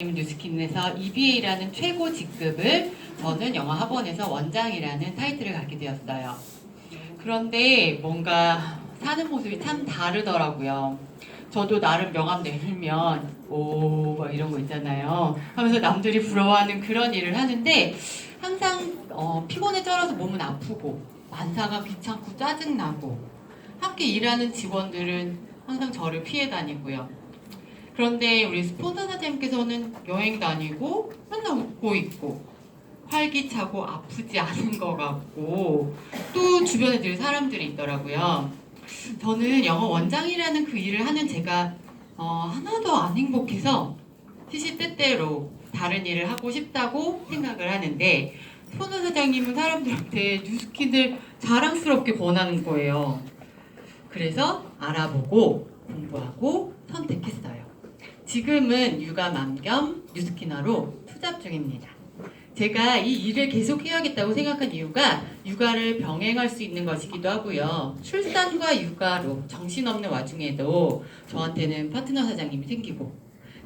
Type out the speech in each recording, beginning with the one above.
뉴스킨에서 EBA라는 최고 직급을 저는 영어학원에서 원장이라는 타이틀을 갖게 되었어요. 그런데 뭔가 사는 모습이 참 다르더라고요. 저도 나름 명함 내밀면 막 이런 거 있잖아요. 하면서 남들이 부러워하는 그런 일을 하는데 항상 피곤에 쩔어서 몸은 아프고 만사가 귀찮고 짜증나고 함께 일하는 직원들은 항상 저를 피해 다니고요. 그런데 우리 스폰서 사장님께서는 여행 다니고 맨날 웃고 있고 활기차고 아프지 않은 것 같고 또 주변에 늘 사람들이 있더라고요. 저는 영어 원장이라는 그 일을 하는 제가 하나도 안 행복해서 시시때때로 다른 일을 하고 싶다고 생각을 하는데 스폰서 사장님은 사람들한테 뉴스킨을 자랑스럽게 권하는 거예요. 그래서 알아보고 공부하고 선택했어요. 지금은 육아 맘겸 뉴스키너로 투잡 중입니다. 제가 이 일을 계속 해야겠다고 생각한 이유가 육아를 병행할 수 있는 것이기도 하고요. 출산과 육아로 정신없는 와중에도 저한테는 파트너 사장님이 생기고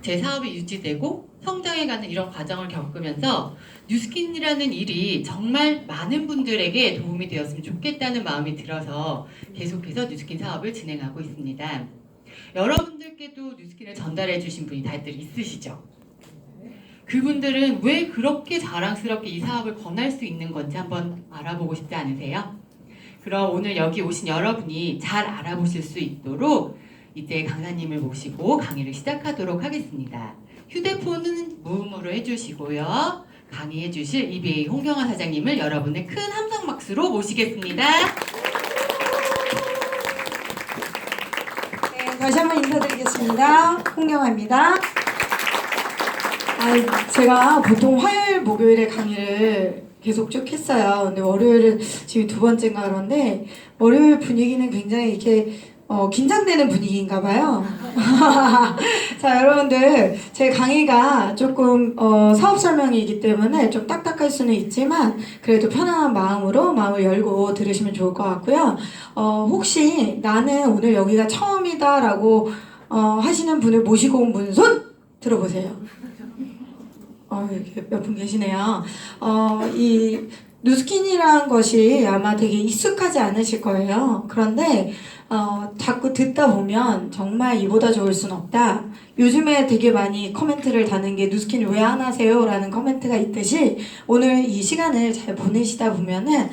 제 사업이 유지되고 성장해가는 이런 과정을 겪으면서 뉴스킨이라는 일이 정말 많은 분들에게 도움이 되었으면 좋겠다는 마음이 들어서 계속해서 뉴스킨 사업을 진행하고 있습니다. 여러분들께도 뉴스킨을 전달해 주신 분이 다들 있으시죠? 그분들은 왜 그렇게 자랑스럽게 이 사업을 권할 수 있는 건지 한번 알아보고 싶지 않으세요? 그럼 오늘 여기 오신 여러분이 잘 알아보실 수 있도록 이제 강사님을 모시고 강의를 시작하도록 하겠습니다. 휴대폰은 무음으로 해주시고요. 강의해 주실 EBA 홍경아 사장님을 여러분의 큰 함성 박수로 모시겠습니다. 다시 한번 인사드리겠습니다. 홍경아입니다. 제가 보통 화요일, 목요일에 강의를 계속 쭉 했어요. 근데 월요일은 지금 두 번째인가 그런데 월요일 분위기는 굉장히 이렇게 긴장되는 분위기인가 봐요. 자, 여러분들 제 강의가 조금 사업 설명이기 때문에 좀 딱딱할 수는 있지만 그래도 편안한 마음으로 마음을 열고 들으시면 좋을 것 같고요. 혹시 나는 오늘 여기가 처음이다 라고 하시는 분을 모시고 온 분 손 들어보세요. 이렇게 몇 분 계시네요. 이 뉴스킨이라는 것이 아마 되게 익숙하지 않으실 거예요. 그런데 자꾸 듣다 보면 정말 이보다 좋을 순 없다. 요즘에 되게 많이 코멘트를 다는 게 뉴스킨 왜 안 하세요? 라는 코멘트가 있듯이 오늘 이 시간을 잘 보내시다 보면은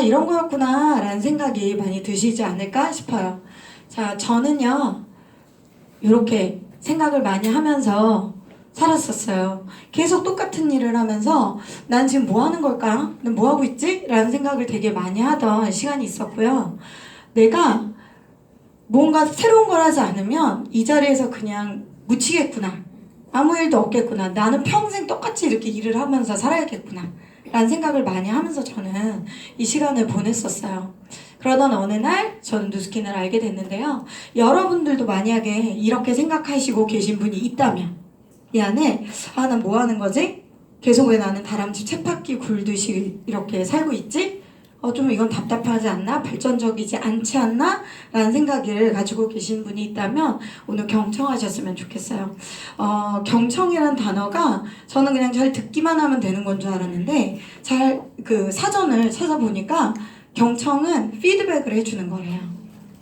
이런 거였구나 라는 생각이 많이 드시지 않을까 싶어요. 자, 저는요 이렇게 생각을 많이 하면서 살았었어요. 계속 똑같은 일을 하면서 난 지금 뭐 하는 걸까? 난 뭐 하고 있지? 라는 생각을 되게 많이 하던 시간이 있었고요. 내가 뭔가 새로운 걸 하지 않으면 이 자리에서 그냥 묻히겠구나. 아무 일도 없겠구나. 나는 평생 똑같이 이렇게 일을 하면서 살아야겠구나. 라는 생각을 많이 하면서 저는 이 시간을 보냈었어요. 그러던 어느 날 저는 뉴스킨을 알게 됐는데요. 여러분들도 만약에 이렇게 생각하시고 계신 분이 있다면 이 안에 난 뭐 하는 거지? 계속 왜 나는 다람쥐 쳇바퀴 굴듯이 이렇게 살고 있지? 좀 이건 답답하지 않나? 발전적이지 않지 않나? 라는 생각을 가지고 계신 분이 있다면 오늘 경청하셨으면 좋겠어요. 경청이란 단어가 저는 그냥 잘 듣기만 하면 되는 건 줄 알았는데 그 사전을 찾아보니까 경청은 피드백을 해주는 거래요.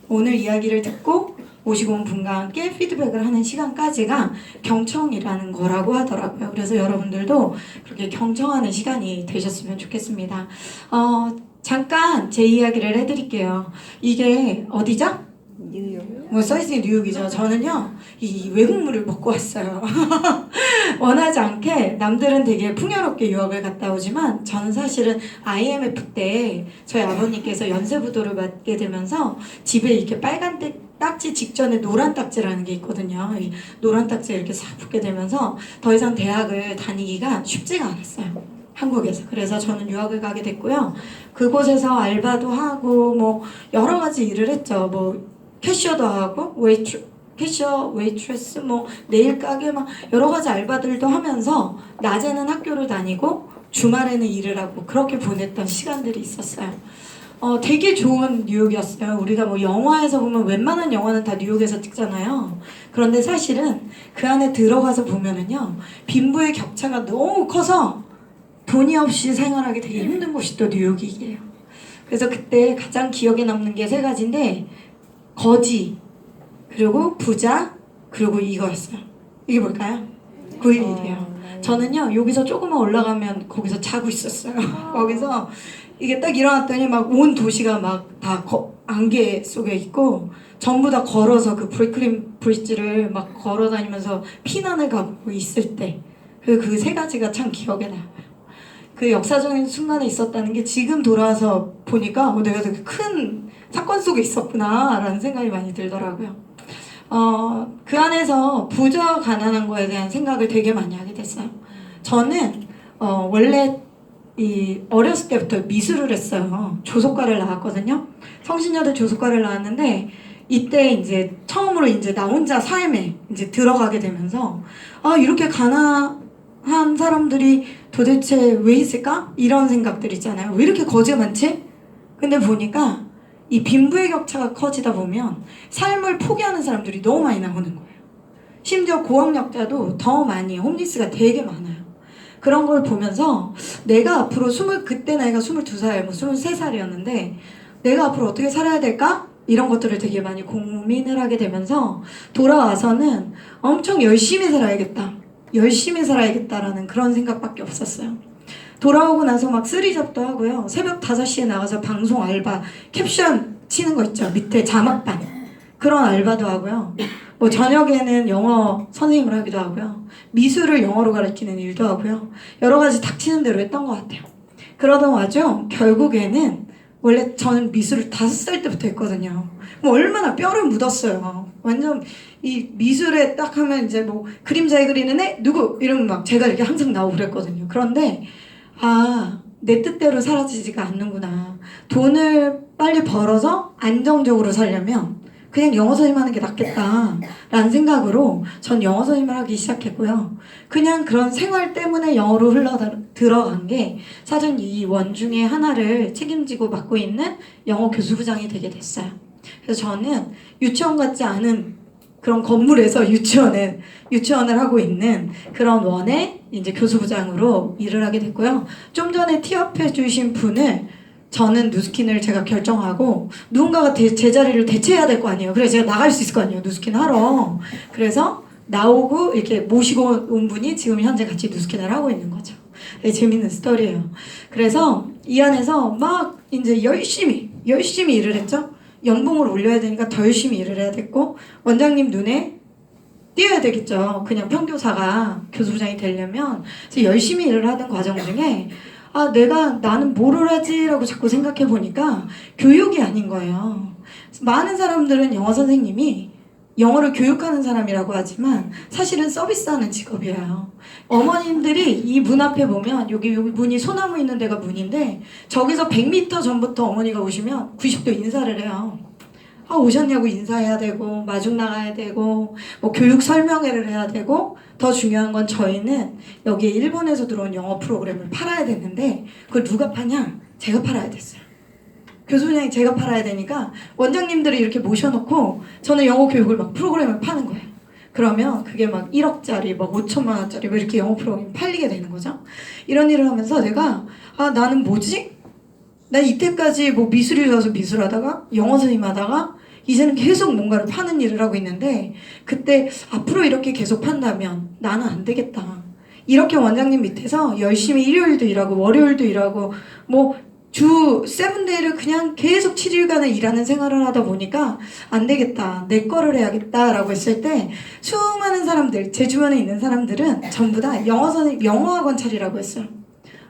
오늘 이야기를 듣고 오시고 온 분과 함께 피드백을 하는 시간까지가 경청이라는 거라고 하더라고요. 그래서 여러분들도 그렇게 경청하는 시간이 되셨으면 좋겠습니다. 잠깐 제 이야기를 해드릴게요. 이게 어디죠? 뉴욕. 써있으니 뉴욕이죠. 저는요 이 외국물을 먹고 왔어요. 원하지 않게 남들은 되게 풍요롭게 유학을 갔다 오지만 저는 사실은 IMF 때 저희 아버님께서 연쇄부도를 맞게 되면서 집에 이렇게 빨간 딱지 직전에 노란 딱지라는 게 있거든요. 이 노란 딱지가 이렇게 싹 붙게 되면서 더 이상 대학을 다니기가 쉽지가 않았어요. 한국에서. 그래서 저는 유학을 가게 됐고요. 그곳에서 알바도 하고 뭐 여러 가지 일을 했죠. 뭐 캐셔도 하고 캐셔, 웨이트레스, 뭐 네일 가게 막 여러 가지 알바들도 하면서 낮에는 학교를 다니고 주말에는 일을 하고 그렇게 보냈던 시간들이 있었어요. 되게 좋은 뉴욕이었어요. 우리가 뭐 영화에서 보면 웬만한 영화는 다 뉴욕에서 찍잖아요. 그런데 사실은 그 안에 들어가서 보면은요, 빈부의 격차가 너무 커서 돈이 없이 생활하기 되게 힘든 곳이 또 뉴욕이에요. 그래서 그때 가장 기억에 남는 게 세 가지인데, 거지, 그리고 부자, 그리고 이거였어요. 이게 뭘까요? 9.11이에요. 저는요, 여기서 조금만 올라가면 거기서 자고 있었어요. 거기서 이게 딱 일어났더니 막 온 도시가 막 다 안개 속에 있고, 전부 다 걸어서 그 브루클린 브릿지를 막 걸어 다니면서 피난을 가고 있을 때, 그 세 가지가 참 기억에 나요. 그 역사적인 순간에 있었다는 게 지금 돌아와서 보니까 내가 되게 큰 사건 속에 있었구나 라는 생각이 많이 들더라고요. 그 안에서 부자와 가난한 거에 대한 생각을 되게 많이 하게 됐어요. 저는 원래 어렸을 때부터 미술을 했어요. 조속과를 나왔거든요. 성신여대 조속과를 나왔는데 이때 이제 처음으로 이제 나 혼자 삶에 이제 들어가게 되면서 이렇게 가난한 사람들이 도대체 왜 있을까? 이런 생각들 있잖아요. 왜 이렇게 거지가 많지? 근데 보니까 이 빈부의 격차가 커지다 보면 삶을 포기하는 사람들이 너무 많이 나오는 거예요. 심지어 고학력자도 더 많이, 홈리스가 되게 많아요. 그런 걸 보면서 내가 앞으로 그때 나이가 22살, 뭐 23살이었는데 내가 앞으로 어떻게 살아야 될까? 이런 것들을 되게 많이 고민을 하게 되면서 돌아와서는 엄청 열심히 살아야겠다라는 그런 생각밖에 없었어요. 돌아오고 나서 막 쓰리잡도 하고요. 새벽 5시에 나가서 방송 알바, 캡션 치는 거 있죠. 밑에 자막반. 그런 알바도 하고요. 뭐 저녁에는 영어 선생님을 하기도 하고요. 미술을 영어로 가르치는 일도 하고요. 여러 가지 닥치는 대로 했던 것 같아요. 그러던 와중 결국에는 원래 저는 미술을 5살 때부터 했거든요. 뭐 얼마나 뼈를 묻었어요. 완전 이 미술에 딱 하면 이제 뭐 그림 잘 그리는 애? 누구? 이러면 막 제가 이렇게 항상 나오고 그랬거든요. 그런데 내 뜻대로 사라지지가 않는구나. 돈을 빨리 벌어서 안정적으로 살려면 그냥 영어 선생님 하는 게 낫겠다라는 생각으로 전 영어 선생님을 하기 시작했고요. 그냥 그런 생활 때문에 영어로 들어간 게 사실 이 원중에 하나를 책임지고 맡고 있는 영어 교수부장이 되게 됐어요. 그래서 저는 유치원 같지 않은 그런 건물에서 유치원을 하고 있는 그런 원의 이제 교수부장으로 일을 하게 됐고요. 좀 전에 티업해 주신 분을 저는 누스킨을 제가 결정하고 누군가가 제 자리를 대체해야 될 거 아니에요. 그래서 제가 나갈 수 있을 거 아니에요. 누스킨 하러. 그래서 나오고 이렇게 모시고 온 분이 지금 현재 같이 누스킨을 하고 있는 거죠. 네, 재밌는 스토리예요. 그래서 이 안에서 막 이제 열심히 일을 했죠. 연봉을 올려야 되니까 더 열심히 일을 해야 됐고 원장님 눈에 띄어야 되겠죠. 그냥 평교사가 교수부장이 되려면. 그래서 열심히 일을 하던 과정 중에 나는 뭐를 하지라고 자꾸 생각해 보니까 교육이 아닌 거예요. 많은 사람들은 영어 선생님이 영어를 교육하는 사람이라고 하지만 사실은 서비스하는 직업이에요. 어머님들이 이 문 앞에 보면 여기 문이 소나무 있는 데가 문인데 저기서 100m 전부터 어머니가 오시면 90도 인사를 해요. 오셨냐고 인사해야 되고 마중 나가야 되고 뭐 교육 설명회를 해야 되고 더 중요한 건 저희는 여기에 일본에서 들어온 영어 프로그램을 팔아야 되는데 그걸 누가 파냐? 제가 팔아야 됐어요. 교수님이 제가 팔아야 되니까 원장님들을 이렇게 모셔놓고 저는 영어 교육을 막 프로그램을 파는 거예요. 그러면 그게 막 1억짜리, 막 5천만 원짜리 뭐 이렇게 영어 프로그램이 팔리게 되는 거죠. 이런 일을 하면서 내가 나는 뭐지? 난 이때까지 뭐 미술이 가서 미술하다가 영어 선생님 하다가 이제는 계속 뭔가를 파는 일을 하고 있는데 그때 앞으로 이렇게 계속 판다면 나는 안 되겠다. 이렇게 원장님 밑에서 열심히 일요일도 일하고 월요일도 일하고 뭐 주 7데이를 그냥 계속 7일간을 일하는 생활을 하다 보니까 안 되겠다. 내 거를 해야겠다라고 했을 때 수많은 사람들, 제 주변에 있는 사람들은 전부 다 영어학원 차리라고 했어요.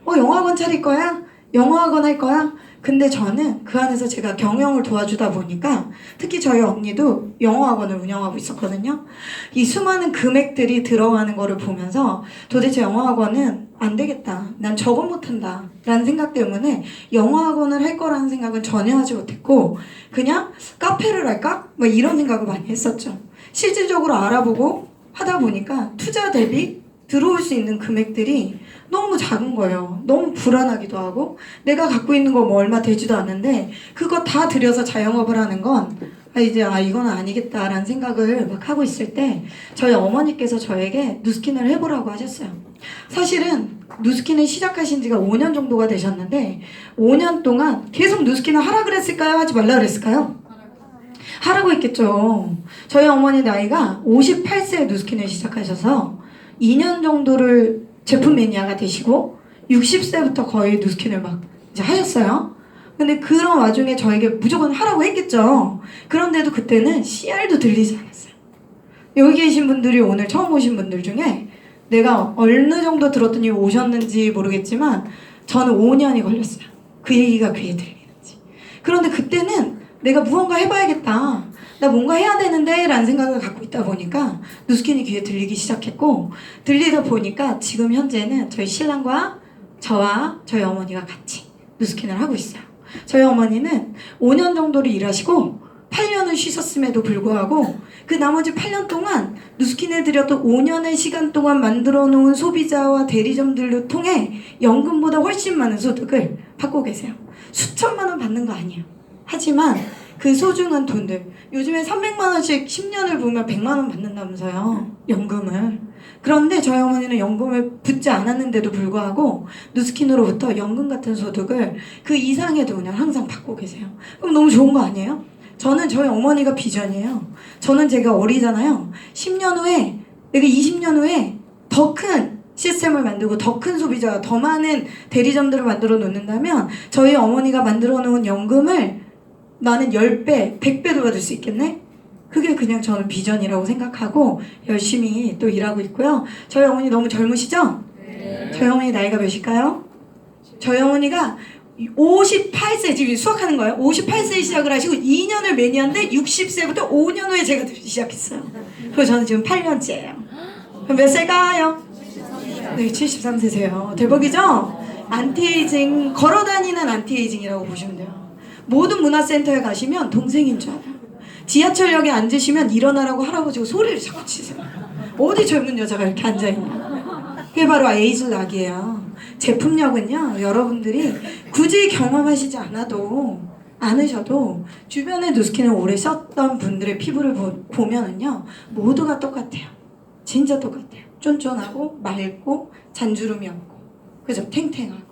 영어학원 차릴 거야? 영어학원 할 거야? 근데 저는 그 안에서 제가 경영을 도와주다 보니까 특히 저희 언니도 영어학원을 운영하고 있었거든요. 이 수많은 금액들이 들어가는 거를 보면서 도대체 영어학원은 안 되겠다. 난 저거 못한다. 라는 생각 때문에 영어학원을 할 거라는 생각은 전혀 하지 못했고 그냥 카페를 할까? 이런 생각을 많이 했었죠. 실질적으로 알아보고 하다 보니까 투자 대비 들어올 수 있는 금액들이 너무 작은 거예요. 너무 불안하기도 하고 내가 갖고 있는 거 뭐 얼마 되지도 않는데 그거 다 들여서 자영업을 하는 건 이건 아니겠다라는 생각을 막 하고 있을 때 저희 어머니께서 저에게 누스킨을 해보라고 하셨어요. 사실은 누스킨을 시작하신 지가 5년 정도가 되셨는데 5년 동안 계속 누스킨을 하라 그랬을까요? 하지 말라 그랬을까요? 하라고 했겠죠. 저희 어머니 나이가 58세에 누스킨을 시작하셔서 2년 정도를 제품 매니아가 되시고 60세부터 거의 누스킨을 막 이제 하셨어요. 근데 그런 와중에 저에게 무조건 하라고 했겠죠. 그런데도 그때는 CR도 들리지 않았어요. 여기 계신 분들이 오늘 처음 오신 분들 중에 내가 어느 정도 들었더니 오셨는지 모르겠지만 저는 5년이 걸렸어요. 그 얘기가 귀에 들리는지. 그런데 그때는 내가 무언가 해봐야겠다. 나 뭔가 해야 되는데 라는 생각을 갖고 있다 보니까 누스킨이 귀에 들리기 시작했고 들리다 보니까 지금 현재는 저희 신랑과 저와 저희 어머니가 같이 누스킨을 하고 있어요. 저희 어머니는 5년 정도를 일하시고 8년을 쉬셨음에도 불구하고 그 나머지 8년 동안 누스킨을 들였던 5년의 시간 동안 만들어 놓은 소비자와 대리점들을 통해 연금보다 훨씬 많은 소득을 받고 계세요. 수천만 원 받는 거 아니에요. 하지만 그 소중한 돈들 요즘에 300만 원씩 10년을 보면 100만 원 받는다면서요. 연금을. 그런데 저희 어머니는 연금을 붙지 않았는데도 불구하고 누스킨으로부터 연금 같은 소득을 그 이상의 돈을 항상 받고 계세요. 그럼 너무 좋은 거 아니에요? 저는 저희 어머니가 비전이에요. 저는 제가 어리잖아요. 10년 후에 내가 20년 후에 더 큰 시스템을 만들고 더 큰 소비자와 더 많은 대리점들을 만들어 놓는다면 저희 어머니가 만들어 놓은 연금을 나는 10배, 100배도 받을 수 있겠네? 그게 그냥 저는 비전이라고 생각하고 열심히 또 일하고 있고요. 저희 어머니 너무 젊으시죠? 네. 저희 어머니 나이가 몇일까요? 저희 어머니가 58세, 지금 수학하는 거예요. 58세에 시작을 하시고 2년을 매니아인데 60세부터 5년 후에 제가 시작했어요. 그래서 저는 지금 8년째예요. 그럼 몇 살까요? 네, 73세세요. 대박이죠? 안티에이징, 걸어다니는 안티에이징이라고 보시면 돼요. 모든 문화센터에 가시면 동생인 줄 알아요. 지하철역에 앉으시면 일어나라고 할아버지가 소리를 자꾸 치세요. 어디 젊은 여자가 이렇게 앉아있냐. 그게 바로 에이즐락이에요. 제품력은요, 여러분들이 굳이 경험하시지 않으셔도 주변에 누스킨을 오래 썼던 분들의 피부를 보면은요 모두가 똑같아요. 진짜 똑같아요. 쫀쫀하고 맑고 잔주름이 없고 그죠? 탱탱하고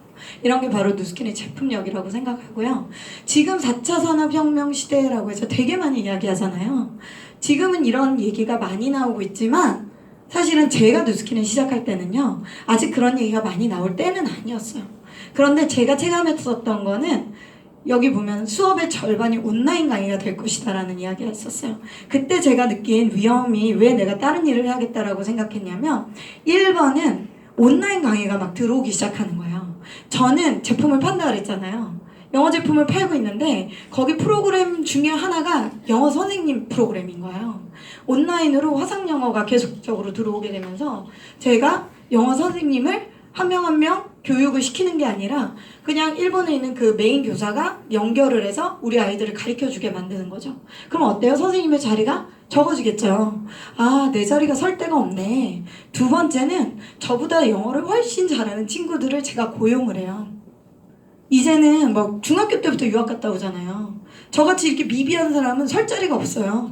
이런 게 바로 누스킨의 제품력이라고 생각하고요. 지금 4차 산업혁명 시대라고 해서 되게 많이 이야기하잖아요. 지금은 이런 얘기가 많이 나오고 있지만 사실은 제가 누스킨을 시작할 때는요 아직 그런 얘기가 많이 나올 때는 아니었어요. 그런데 제가 체감했었던 거는 여기 보면 수업의 절반이 온라인 강의가 될 것이다 라는 이야기가 있었어요. 그때 제가 느낀 위험이 왜 내가 다른 일을 해야겠다라고 생각했냐면 1번은 온라인 강의가 막 들어오기 시작하는 거예요. 저는 제품을 판다 그랬잖아요. 영어 제품을 팔고 있는데 거기 프로그램 중에 하나가 영어 선생님 프로그램인 거예요. 온라인으로 화상 영어가 계속적으로 들어오게 되면서 제가 영어 선생님을 한 명 한 명 교육을 시키는 게 아니라 그냥 일본에 있는 그 메인 교사가 연결을 해서 우리 아이들을 가르쳐주게 만드는 거죠. 그럼 어때요? 선생님의 자리가 적어지겠죠. 아, 내 자리가 설 데가 없네. 두 번째는 저보다 영어를 훨씬 잘하는 친구들을 제가 고용을 해요. 이제는 막 중학교 때부터 유학 갔다 오잖아요. 저같이 이렇게 미비한 사람은 설 자리가 없어요.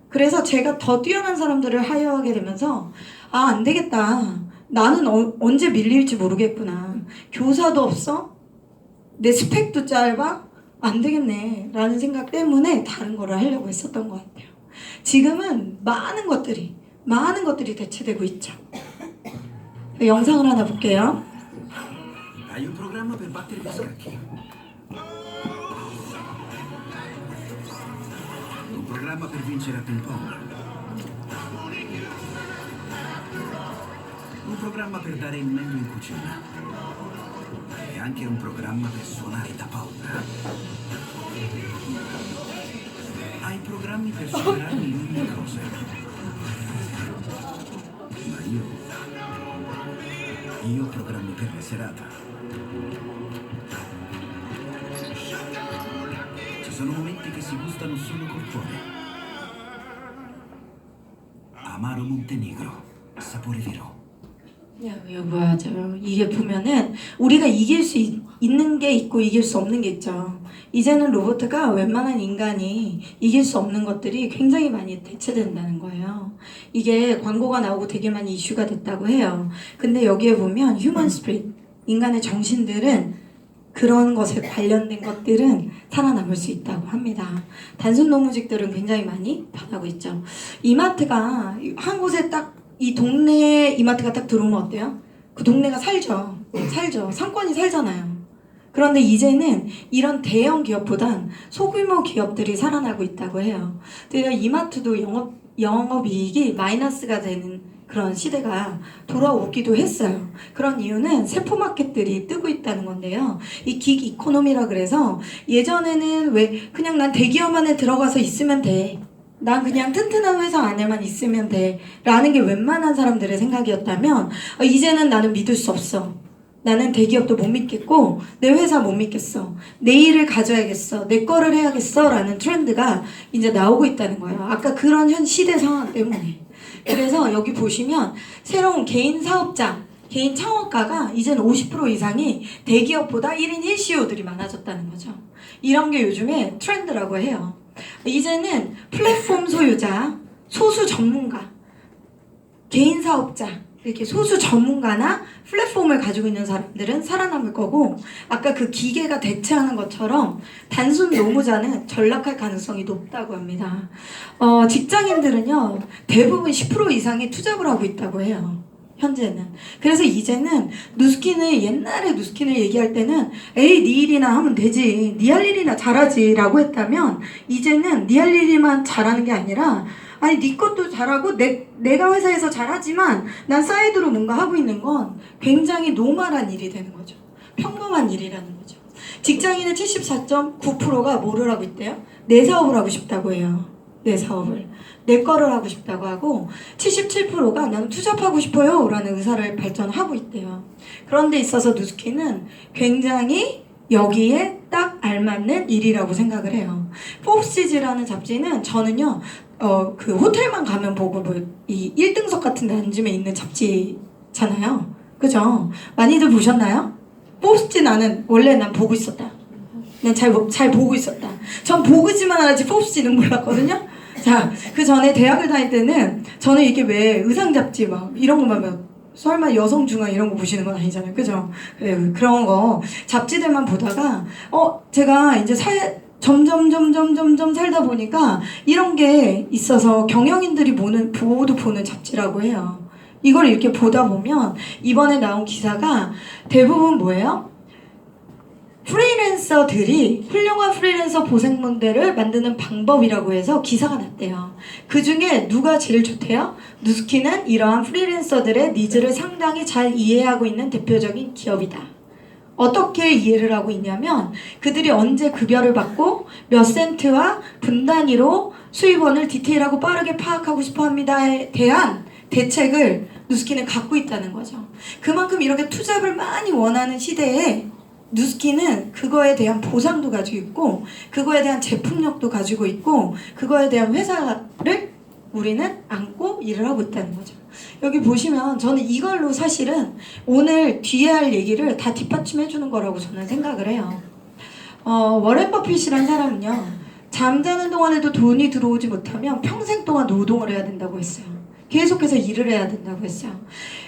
그래서 제가 더 뛰어난 사람들을 하여하게 되면서 아, 안 되겠다. 나는 언제 밀릴지 모르겠구나. 교사도 없어? 내 스펙도 짧아? 안 되겠네 라는 생각 때문에 다른 거를 하려고 했었던 것 같아요. 지금은 많은 것들이 대체되고 있죠. 영상을 하나 볼게요. Hai un programma per battere gli scacchi. Un programma per vincere a ping pong. Un programma per dare il meglio in cucina. E anche un programma per suonare da paura. Hai programmi per superare milioni di cose. Ma io ho programmi per la serata. Ci sono momenti che si gustano solo col cuore. Amaro Montenegro, sapore vero. 맞아요. 이게 보면은 우리가 이길 수 있는 게 있고 이길 수 없는 게 있죠. 이제는 로봇가 웬만한 인간이 이길 수 없는 것들이 굉장히 많이 대체된다는 거예요. 이게 광고가 나오고 되게 많이 이슈가 됐다고 해요. 근데 여기에 보면 휴먼 스피릿, 인간의 정신들은 그런 것에 관련된 것들은 살아남을 수 있다고 합니다. 단순 노무직들은 굉장히 많이 변하고 있죠. 이마트가 한 곳에 딱 이 동네에 이마트가 딱 들어오면 어때요? 그 동네가 살죠. 살죠. 상권이 살잖아요. 그런데 이제는 이런 대형 기업보단 소규모 기업들이 살아나고 있다고 해요. 그러니까 이마트도 영업이익이 마이너스가 되는 그런 시대가 돌아오기도 했어요. 그런 이유는 세포마켓들이 뜨고 있다는 건데요. 이 긱 이코노미라 그래서 예전에는 왜 그냥 난 대기업 안에 들어가서 있으면 돼. 난 그냥 튼튼한 회사 안에만 있으면 돼. 라는 게 웬만한 사람들의 생각이었다면 이제는 나는 믿을 수 없어. 나는 대기업도 못 믿겠고 내 회사 못 믿겠어. 내 일을 가져야겠어. 내 거를 해야겠어. 라는 트렌드가 이제 나오고 있다는 거예요. 아까 그런 현 시대 상황 때문에. 그래서 여기 보시면 새로운 개인 사업자, 개인 창업가가 이제는 50% 이상이 대기업보다 1인 1CEO들이 많아졌다는 거죠. 이런 게 요즘에 트렌드라고 해요. 이제는 플랫폼 소유자, 소수 전문가, 개인 사업자, 이렇게 소수 전문가나 플랫폼을 가지고 있는 사람들은 살아남을 거고 아까 그 기계가 대체하는 것처럼 단순 노무자는 전락할 가능성이 높다고 합니다. 직장인들은요 대부분 10% 이상의 투잡을 하고 있다고 해요. 현재는. 그래서 이제는 누스킨을 옛날에 누스킨을 얘기할 때는 에이 네 일이나 하면 되지, 네 할 일이나 잘하지 라고 했다면 이제는 네 할 일만 잘하는 게 아니라 아니 네 것도 잘하고 내가 회사에서 잘하지만 난 사이드로 뭔가 하고 있는 건 굉장히 노멀한 일이 되는 거죠. 평범한 일이라는 거죠. 직장인의 74.9%가 뭐를 하고 있대요? 내 사업을 하고 싶다고 해요. 내 사업을. 내 거를 하고 싶다고 하고 77%가 나는 투잡하고 싶어요 라는 의사를 발전하고 있대요. 그런 데 있어서 누스킨은 굉장히 여기에 딱 알맞는 일이라고 생각을 해요. 포브시즈라는 잡지는 저는요 그 호텔만 가면 보고 뭐 이 1등석 같은 데 앉으면 있는 잡지잖아요. 그죠? 많이들 보셨나요? 포브시즈 나는 원래 난 보고 있었다. 난 잘 보고 있었다. 전 보고지만 알았지 포브시즈는 몰랐거든요. 자, 그 전에 대학을 다닐 때는 저는 이게 왜 의상 잡지 막 이런 거만 막 설마 여성중앙 이런 거 보시는 건 아니잖아요. 그죠? 그런 거 잡지들만 보다가 제가 이제 점점 살다 보니까 이런 게 있어서 경영인들이 모두 보는 잡지라고 해요. 이걸 이렇게 보다 보면 이번에 나온 기사가 대부분 뭐예요? 프리랜서들이 훌륭한 프리랜서 보생 모델을 만드는 방법이라고 해서 기사가 났대요. 그 중에 누가 제일 좋대요? 누스킨은 이러한 프리랜서들의 니즈를 상당히 잘 이해하고 있는 대표적인 기업이다. 어떻게 이해를 하고 있냐면 그들이 언제 급여를 받고 몇 센트와 분 단위로 수입원을 디테일하고 빠르게 파악하고 싶어합니다에 대한 대책을 누스킨은 갖고 있다는 거죠. 그만큼 이렇게 투잡을 많이 원하는 시대에 누스킨은 그거에 대한 보상도 가지고 있고 그거에 대한 제품력도 가지고 있고 그거에 대한 회사를 우리는 안고 일을 하고 있다는 거죠. 여기 보시면 저는 이걸로 사실은 오늘 뒤에 할 얘기를 다 뒷받침해 주는 거라고 저는 생각을 해요. 워렌 버핏이라는 사람은요 잠자는 동안에도 돈이 들어오지 못하면 평생 동안 노동을 해야 된다고 했어요. 계속해서 일을 해야 된다고 했어요.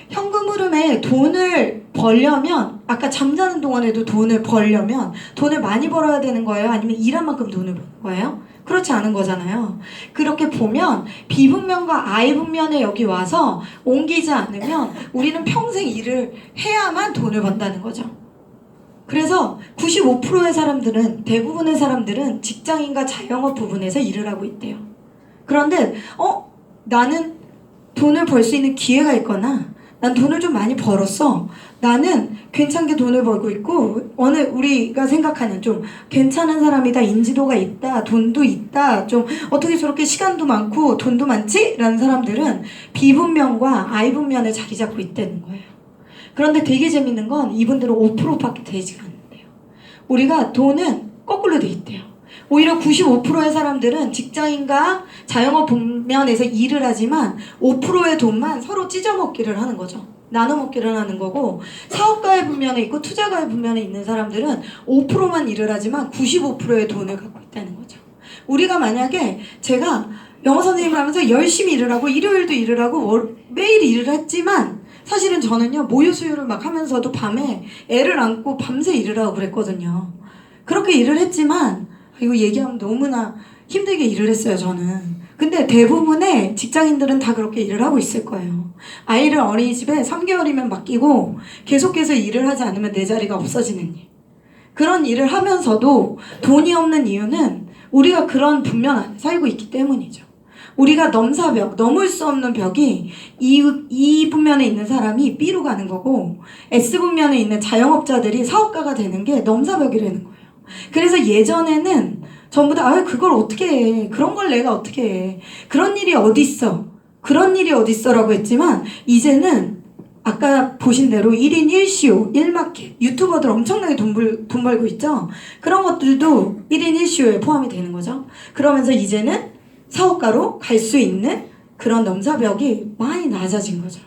현금 흐름에 돈을 벌려면 아까 잠자는 동안에도 돈을 벌려면 돈을 많이 벌어야 되는 거예요? 아니면 일한 만큼 돈을 버는 거예요? 그렇지 않은 거잖아요. 그렇게 보면 비분면과 I분면에 여기 와서 옮기지 않으면 우리는 평생 일을 해야만 돈을 번다는 거죠. 그래서 95%의 사람들은 대부분의 사람들은 직장인과 자영업 부분에서 일을 하고 있대요. 그런데 나는 돈을 벌 수 있는 기회가 있거나 난 돈을 좀 많이 벌었어. 나는 괜찮게 돈을 벌고 있고 우리가 생각하는 좀 괜찮은 사람이다. 인지도가 있다. 돈도 있다. 좀 어떻게 저렇게 시간도 많고 돈도 많지? 라는 사람들은 B분면과 I분면에 자리 잡고 있다는 거예요. 그런데 되게 재밌는 건 이분들은 5%밖에 되지가 않는데요. 우리가 돈은 거꾸로 돼 있대요. 오히려 95%의 사람들은 직장인과 자영업 분면에서 일을 하지만 5%의 돈만 서로 찢어먹기를 하는 거죠. 나눠 먹기를 하는 거고, 사업가의 분면에 있고 투자가의 분면에 있는 사람들은 5%만 일을 하지만 95%의 돈을 갖고 있다는 거죠. 우리가 만약에 제가 영어 선생님을 하면서 열심히 일을 하고 일요일도 일을 하고 매일 일을 했지만, 사실은 저는요 모유 수유를 막 하면서도 밤에 애를 안고 밤새 일을 하고 그랬거든요. 그렇게 일을 했지만, 이거 얘기하면 너무나 힘들게 일을 했어요 저는. 근데 대부분의 직장인들은 다 그렇게 일을 하고 있을 거예요. 아이를 어린이집에 3개월이면 맡기고 계속해서 일을 하지 않으면 내 자리가 없어지는 일. 그런 일을 하면서도 돈이 없는 이유는 우리가 그런 분면 안에 살고 있기 때문이죠. 우리가 넘사벽, 넘을 수 없는 벽이 이 분면에 있는 사람이 B로 가는 거고, S분면에 있는 자영업자들이 사업가가 되는 게 넘사벽이라는 거예요. 그래서 예전에는 전부 다 그걸 어떻게 해, 그런 걸 내가 어떻게 해, 그런 일이 어딨어, 그런 일이 어딨어라고 했지만, 이제는 아까 보신 대로 1인 1쇼, 1마켓, 유튜버들 엄청나게 돈 벌고 있죠. 그런 것들도 1인 1쇼에 포함이 되는 거죠. 그러면서 이제는 사업가로 갈 수 있는 그런 넘사벽이 많이 낮아진 거죠.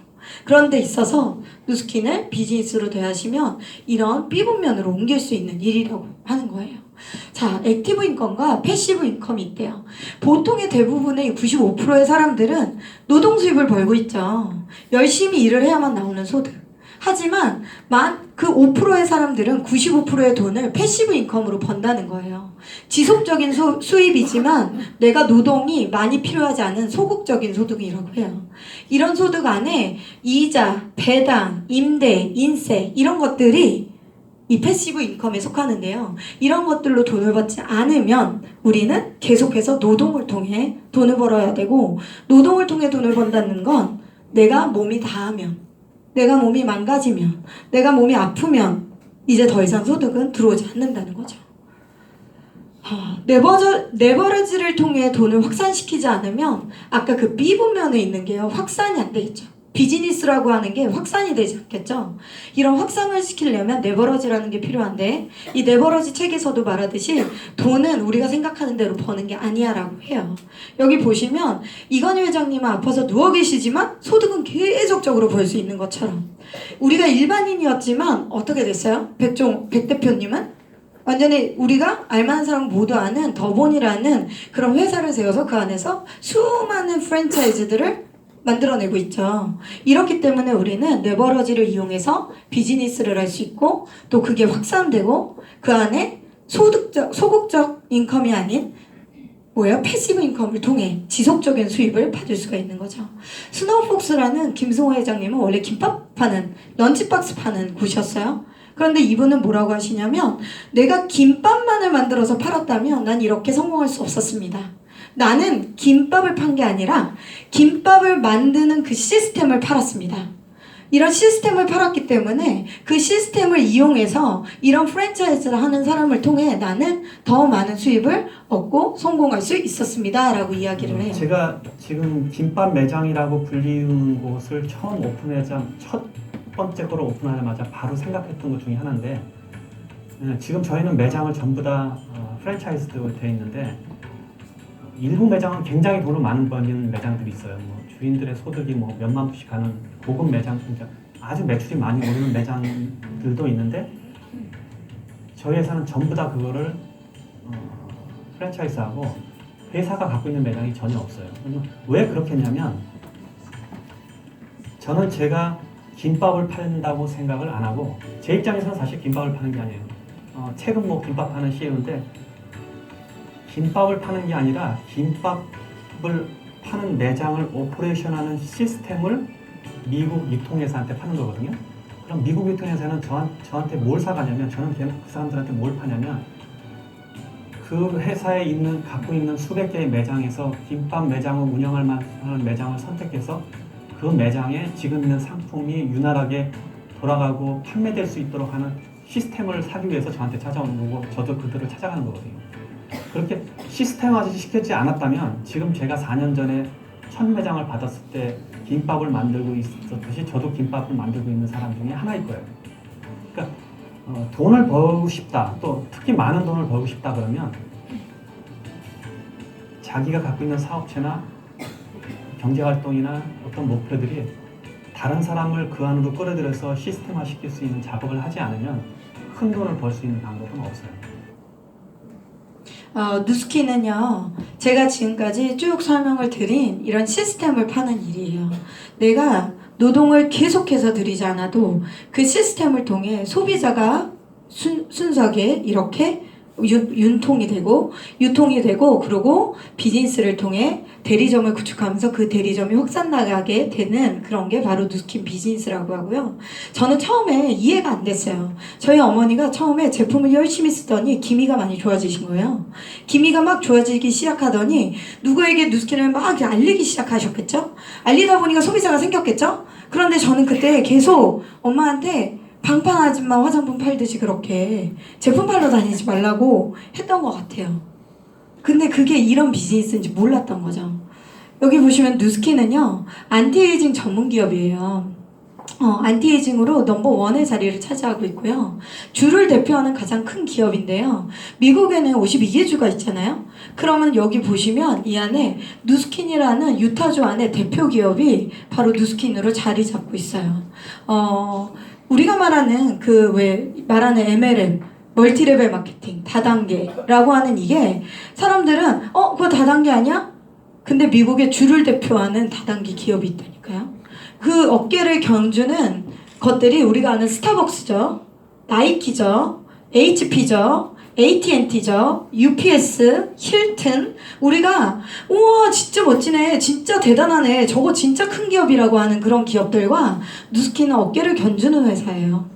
그런 데 있어서 누스킨을 비즈니스로 대하시면 이런 B분면으로 옮길 수 있는 일이라고 하는 거예요. 자, 액티브 인컴과 패시브 인컴이 있대요. 보통의 대부분의 95%의 사람들은 노동 수입을 벌고 있죠. 열심히 일을 해야만 나오는 소득. 하지만 그 5%의 사람들은 95%의 돈을 패시브 인컴으로 번다는 거예요. 지속적인 수입이지만 내가 노동이 많이 필요하지 않은 소극적인 소득이라고 해요. 이런 소득 안에 이자, 배당, 임대, 인세 이런 것들이 이 패시브 인컴에 속하는데요. 이런 것들로 돈을 받지 않으면 우리는 계속해서 노동을 통해 돈을 벌어야 되고, 노동을 통해 돈을 번다는 건 내가 몸이 다하면, 내가 몸이 망가지면, 내가 몸이 아프면 이제 더 이상 소득은 들어오지 않는다는 거죠. 레버리지를 통해 돈을 확산시키지 않으면 아까 그 B분면에 있는 게요 확산이 안 되겠죠. 비즈니스라고 하는 게 확산이 되지 않겠죠. 이런 확산을 시키려면 레버러지라는 게 필요한데, 이 레버러지 책에서도 말하듯이 돈은 우리가 생각하는 대로 버는 게 아니야 라고 해요. 여기 보시면 이건희 회장님은 아파서 누워 계시지만 소득은 계속적으로 벌 수 있는 것처럼, 우리가 일반인이었지만 어떻게 됐어요? 백 대표님은 완전히 우리가 알만한 사람 모두 아는 더본이라는 그런 회사를 세워서 그 안에서 수많은 프랜차이즈들을 만들어내고 있죠. 이렇기 때문에 우리는 레버러지를 이용해서 비즈니스를 할 수 있고, 또 그게 확산되고 그 안에 소극적 인컴이 아닌 패시브 인컴을 통해 지속적인 수입을 받을 수가 있는 거죠. 스노우폭스라는 김승호 회장님은 원래 김밥 파는, 런치박스 파는 곳이었어요. 그런데 이분은 뭐라고 하시냐면, 내가 김밥만을 만들어서 팔았다면 난 이렇게 성공할 수 없었습니다. 나는 김밥을 판 게 아니라 김밥을 만드는 그 시스템을 팔았습니다. 이런 시스템을 팔았기 때문에 그 시스템을 이용해서 이런 프랜차이즈를 하는 사람을 통해 나는 더 많은 수입을 얻고 성공할 수 있었습니다 라고 이야기를 해요. 제가 지금 김밥 매장이라고 불리는 곳을 처음 첫 번째 거로 오픈하자마자 바로 생각했던 것 중에 하나인데, 지금 저희는 매장을 전부 다 프랜차이즈로 되어 있는데, 일부 매장은 굉장히 돈을 많이 버는 매장들이 있어요. 주인들의 소득이 몇만 불씩 가는 고급 매장, 아주 매출이 많이 오르는 매장들도 있는데, 저희 회사는 전부 다 그거를 프랜차이즈하고 회사가 갖고 있는 매장이 전혀 없어요. 왜 그렇게 했냐면, 저는 제가 김밥을 판다고 생각을 안 하고, 제 입장에서는 사실 김밥을 파는 게 아니에요. 최근 김밥 파는 CEO인데, 김밥을 파는 게 아니라 김밥을 파는 매장을 오퍼레이션하는 시스템을 미국 유통회사한테 파는 거거든요. 그럼 미국 유통회사는 저한테 뭘 사가냐면, 저는 그 사람들한테 뭘 파냐면, 그 회사에 갖고 있는 수백 개의 매장에서 김밥 매장을 운영할 만한 매장을 선택해서 그 매장에 지금 있는 상품이 유난하게 돌아가고 판매될 수 있도록 하는 시스템을 사기 위해서 저한테 찾아오는 거고, 저도 그들을 찾아가는 거거든요. 그렇게 시스템화를 시키지 않았다면 지금 제가 4년 전에 첫 매장을 받았을 때 김밥을 만들고 있었듯이 저도 김밥을 만들고 있는 사람 중에 하나일 거예요. 그러니까 돈을 벌고 싶다, 또 특히 많은 돈을 벌고 싶다 그러면 자기가 갖고 있는 사업체나 경제활동이나 어떤 목표들이 다른 사람을 그 안으로 끌어들여서 시스템화 시킬 수 있는 작업을 하지 않으면 큰 돈을 벌 수 있는 방법은 없어요. 누스키는요, 제가 지금까지 쭉 설명을 드린 이런 시스템을 파는 일이에요. 내가 노동을 계속해서 들이지 않아도 그 시스템을 통해 소비자가 순수하게 이렇게 유통이 되고 그리고 비즈니스를 통해 대리점을 구축하면서 그 대리점이 확산 나가게 되는 그런 게 바로 누스킨 비즈니스라고 하고요. 저는 처음에 이해가 안 됐어요. 저희 어머니가 처음에 제품을 열심히 쓰더니 기미가 많이 좋아지신 거예요. 기미가 막 좋아지기 시작하더니 누구에게 누스킨을 막 알리기 시작하셨겠죠? 알리다 보니까 소비자가 생겼겠죠? 그런데 저는 그때 계속 엄마한테 방판 아줌마 화장품 팔듯이 그렇게 제품 팔러 다니지 말라고 했던 것 같아요. 근데 그게 이런 비즈니스인지 몰랐던 거죠. 여기 보시면 누스킨은요, 안티에이징 전문 기업이에요. 안티에이징으로 넘버원의 자리를 차지하고 있고요. 주를 대표하는 가장 큰 기업인데요. 미국에는 52개 주가 있잖아요. 그러면 여기 보시면 이 안에 누스킨이라는 유타주 안에 대표 기업이 바로 누스킨으로 자리 잡고 있어요. 우리가 말하는 말하는 MLM, 멀티레벨 마케팅, 다단계라고 하는 이게 사람들은 그거 다단계 아니야? 근데 미국의 주를 대표하는 다단계 기업이 있다니까요. 그 업계를 견주는 것들이 우리가 아는 스타벅스죠, 나이키죠, HP죠, AT&T죠, UPS, 힐튼. 우리가 우와 진짜 멋지네, 진짜 대단하네, 저거 진짜 큰 기업이라고 하는 그런 기업들과 누스킨은 어깨를 견주는 회사예요.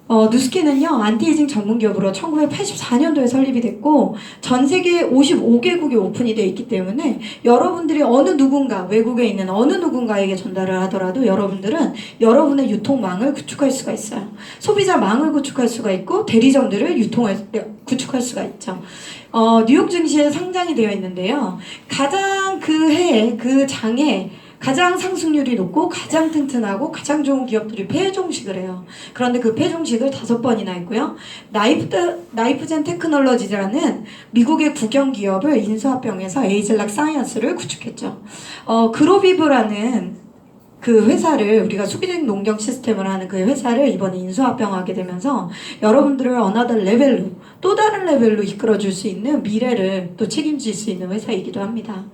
누스킨은요, 안티에이징 전문 기업으로 1984년도에 설립이 됐고 전 세계 55개국에 오픈이 되어 있기 때문에 여러분들이 어느 누군가, 외국에 있는 어느 누군가에게 전달을 하더라도 여러분들은 여러분의 유통망을 구축할 수가 있어요. 소비자망을 구축할 수가 있고 대리점들을 구축할 수가 있죠. 뉴욕 증시에 상장이 되어 있는데요. 가장 그 해에 그 장에 가장 상승률이 높고 가장 튼튼하고 가장 좋은 기업들이 폐종식을 해요. 그런데 그 폐종식을 5번이나 했고요. 나이프젠 테크놀로지라는 미국의 국영 기업을 인수합병해서 에이즐락 사이언스를 구축했죠. 그로비브라는 그 회사를, 우리가 수기적 농경 시스템을 하는 그 회사를 이번에 인수합병하게 되면서 여러분들을 another 레벨로, 또 다른 레벨로 이끌어줄 수 있는 미래를 또 책임질 수 있는 회사이기도 합니다.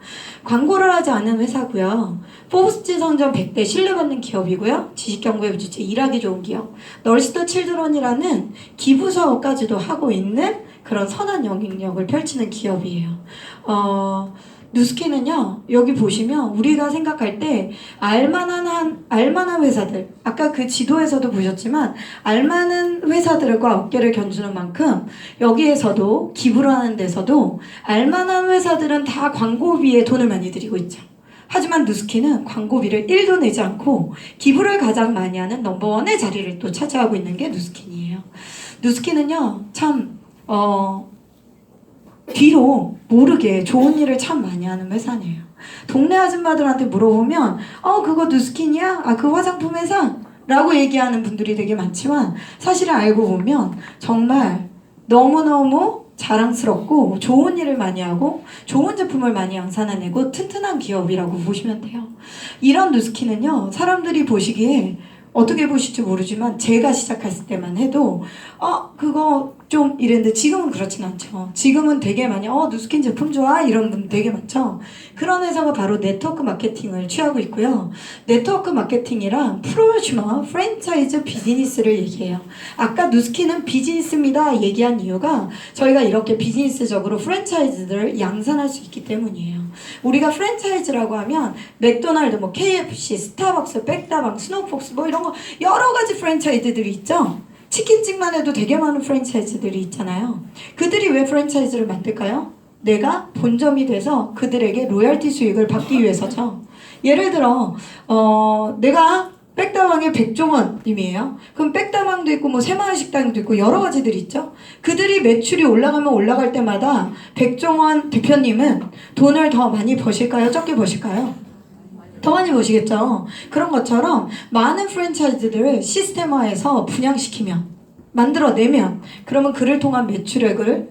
광고를 하지 않은 회사고요. 포브스 선전 100대 신뢰받는 기업이고요. 지식경구의 주체, 일하기 좋은 기업. 널스 더 칠드런이라는 기부 사업까지도 하고 있는 그런 선한 영향력을 펼치는 기업이에요. 누스킨은요, 여기 보시면 우리가 생각할 때 알만한 회사들, 아까 그 지도에서도 보셨지만 알만한 회사들과 어깨를 견주는 만큼 여기에서도, 기부를 하는 데서도 알만한 회사들은 다 광고비에 돈을 많이 들이고 있죠. 하지만 누스킨은 광고비를 1도 내지 않고 기부를 가장 많이 하는 넘버원의 자리를 또 차지하고 있는 게 누스킨이에요. 누스킨은요, 참 뒤로 모르게 좋은 일을 참 많이 하는 회사네요. 동네 아줌마들한테 물어보면 그거 누스킨이야? 그 화장품 회사? 라고 얘기하는 분들이 되게 많지만 사실은 알고 보면 정말 너무너무 자랑스럽고 좋은 일을 많이 하고 좋은 제품을 많이 양산해내고 튼튼한 기업이라고 보시면 돼요. 이런 누스킨은요, 사람들이 보시기에 어떻게 보실지 모르지만 제가 시작했을 때만 해도 그거 좀 이랬는데 지금은 그렇진 않죠. 지금은 되게 많이 누스킨 제품 좋아? 이런 분 되게 많죠. 그런 회사가 바로 네트워크 마케팅을 취하고 있고요. 네트워크 마케팅이랑 프로슈머, 프랜차이즈 비즈니스를 얘기해요. 아까 누스킨은 비즈니스입니다 얘기한 이유가 저희가 이렇게 비즈니스적으로 프랜차이즈들을 양산할 수 있기 때문이에요. 우리가 프랜차이즈라고 하면 맥도날드, KFC, 스타벅스, 백다방, 스노우폭스 이런 거 여러 가지 프랜차이즈들이 있죠. 치킨집만 해도 되게 많은 프랜차이즈들이 있잖아요. 그들이 왜 프랜차이즈를 만들까요? 내가 본점이 돼서 그들에게 로열티 수익을 받기 위해서죠. 예를 들어 내가 백다방의 백종원님이에요. 그럼 백다방도 있고 새마을 식당도 있고 여러 가지들이 있죠. 그들이 매출이 올라가면 올라갈 때마다 백종원 대표님은 돈을 더 많이 버실까요? 적게 버실까요? 더 많이 보시겠죠. 그런 것처럼 많은 프랜차이즈들을 시스템화해서 분양시키면, 만들어내면, 그러면 그를 통한 매출액을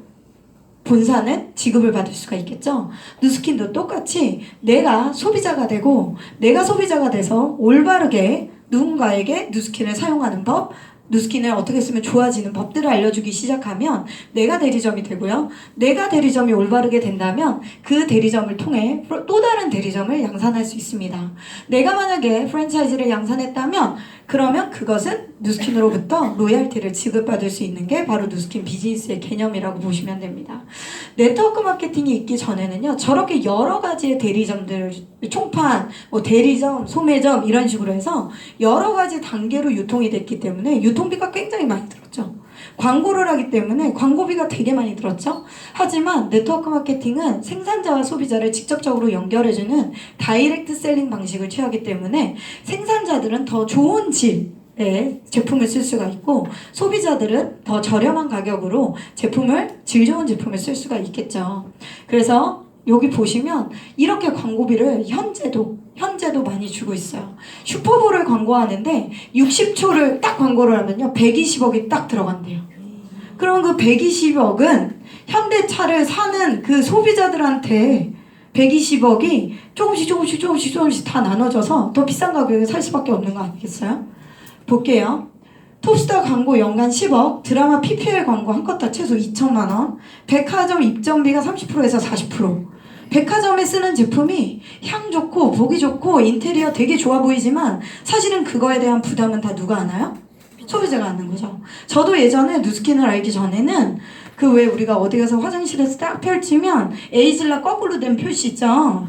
본사는 지급을 받을 수가 있겠죠. 누스킨도 똑같이 내가 소비자가 되고 내가 소비자가 돼서 올바르게 누군가에게 누스킨을 사용하는 법, 누스킨을 어떻게 쓰면 좋아지는 법들을 알려주기 시작하면 내가 대리점이 되고요. 내가 대리점이 올바르게 된다면 그 대리점을 통해 또 다른 대리점을 양산할 수 있습니다. 내가 만약에 프랜차이즈를 양산했다면 그러면 그것은 누스킨으로부터 로얄티를 지급받을 수 있는 게 바로 누스킨 비즈니스의 개념이라고 보시면 됩니다. 네트워크 마케팅이 있기 전에는요. 저렇게 여러 가지의 대리점들, 총판, 뭐 대리점, 소매점 이런 식으로 해서 여러 가지 단계로 유통이 됐기 때문에 유통비가 굉장히 많이 들었죠. 광고를 하기 때문에 광고비가 되게 많이 들었죠. 하지만 네트워크 마케팅은 생산자와 소비자를 직접적으로 연결해주는 다이렉트 셀링 방식을 취하기 때문에 생산자들은 더 좋은 질의 제품을 쓸 수가 있고 소비자들은 더 저렴한 가격으로 질 좋은 제품을 쓸 수가 있겠죠. 그래서 여기 보시면 이렇게 광고비를 현재도 많이 주고 있어요. 슈퍼볼을 광고하는데 60초를 딱 광고를 하면요 120억이 딱 들어간대요. 그럼 그 120억은 현대차를 사는 그 소비자들한테 120억이 조금씩 다 나눠져서 더 비싼 가격에 살 수밖에 없는 거 아니겠어요? 볼게요. 톱스타 광고 연간 10억, 드라마 PPL 광고 한 컷 다 최소 2천만 원, 백화점 입점비가 30%에서 40%. 백화점에 쓰는 제품이 향 좋고 보기 좋고 인테리어 되게 좋아 보이지만 사실은 그거에 대한 부담은 다 누가 하나요? 소비자가 하는 거죠. 저도 예전에 누스킨을 알기 전에는 그 왜 우리가 어디 가서 화장실에서 딱 펼치면 에이즐라 거꾸로 된 표시 있죠?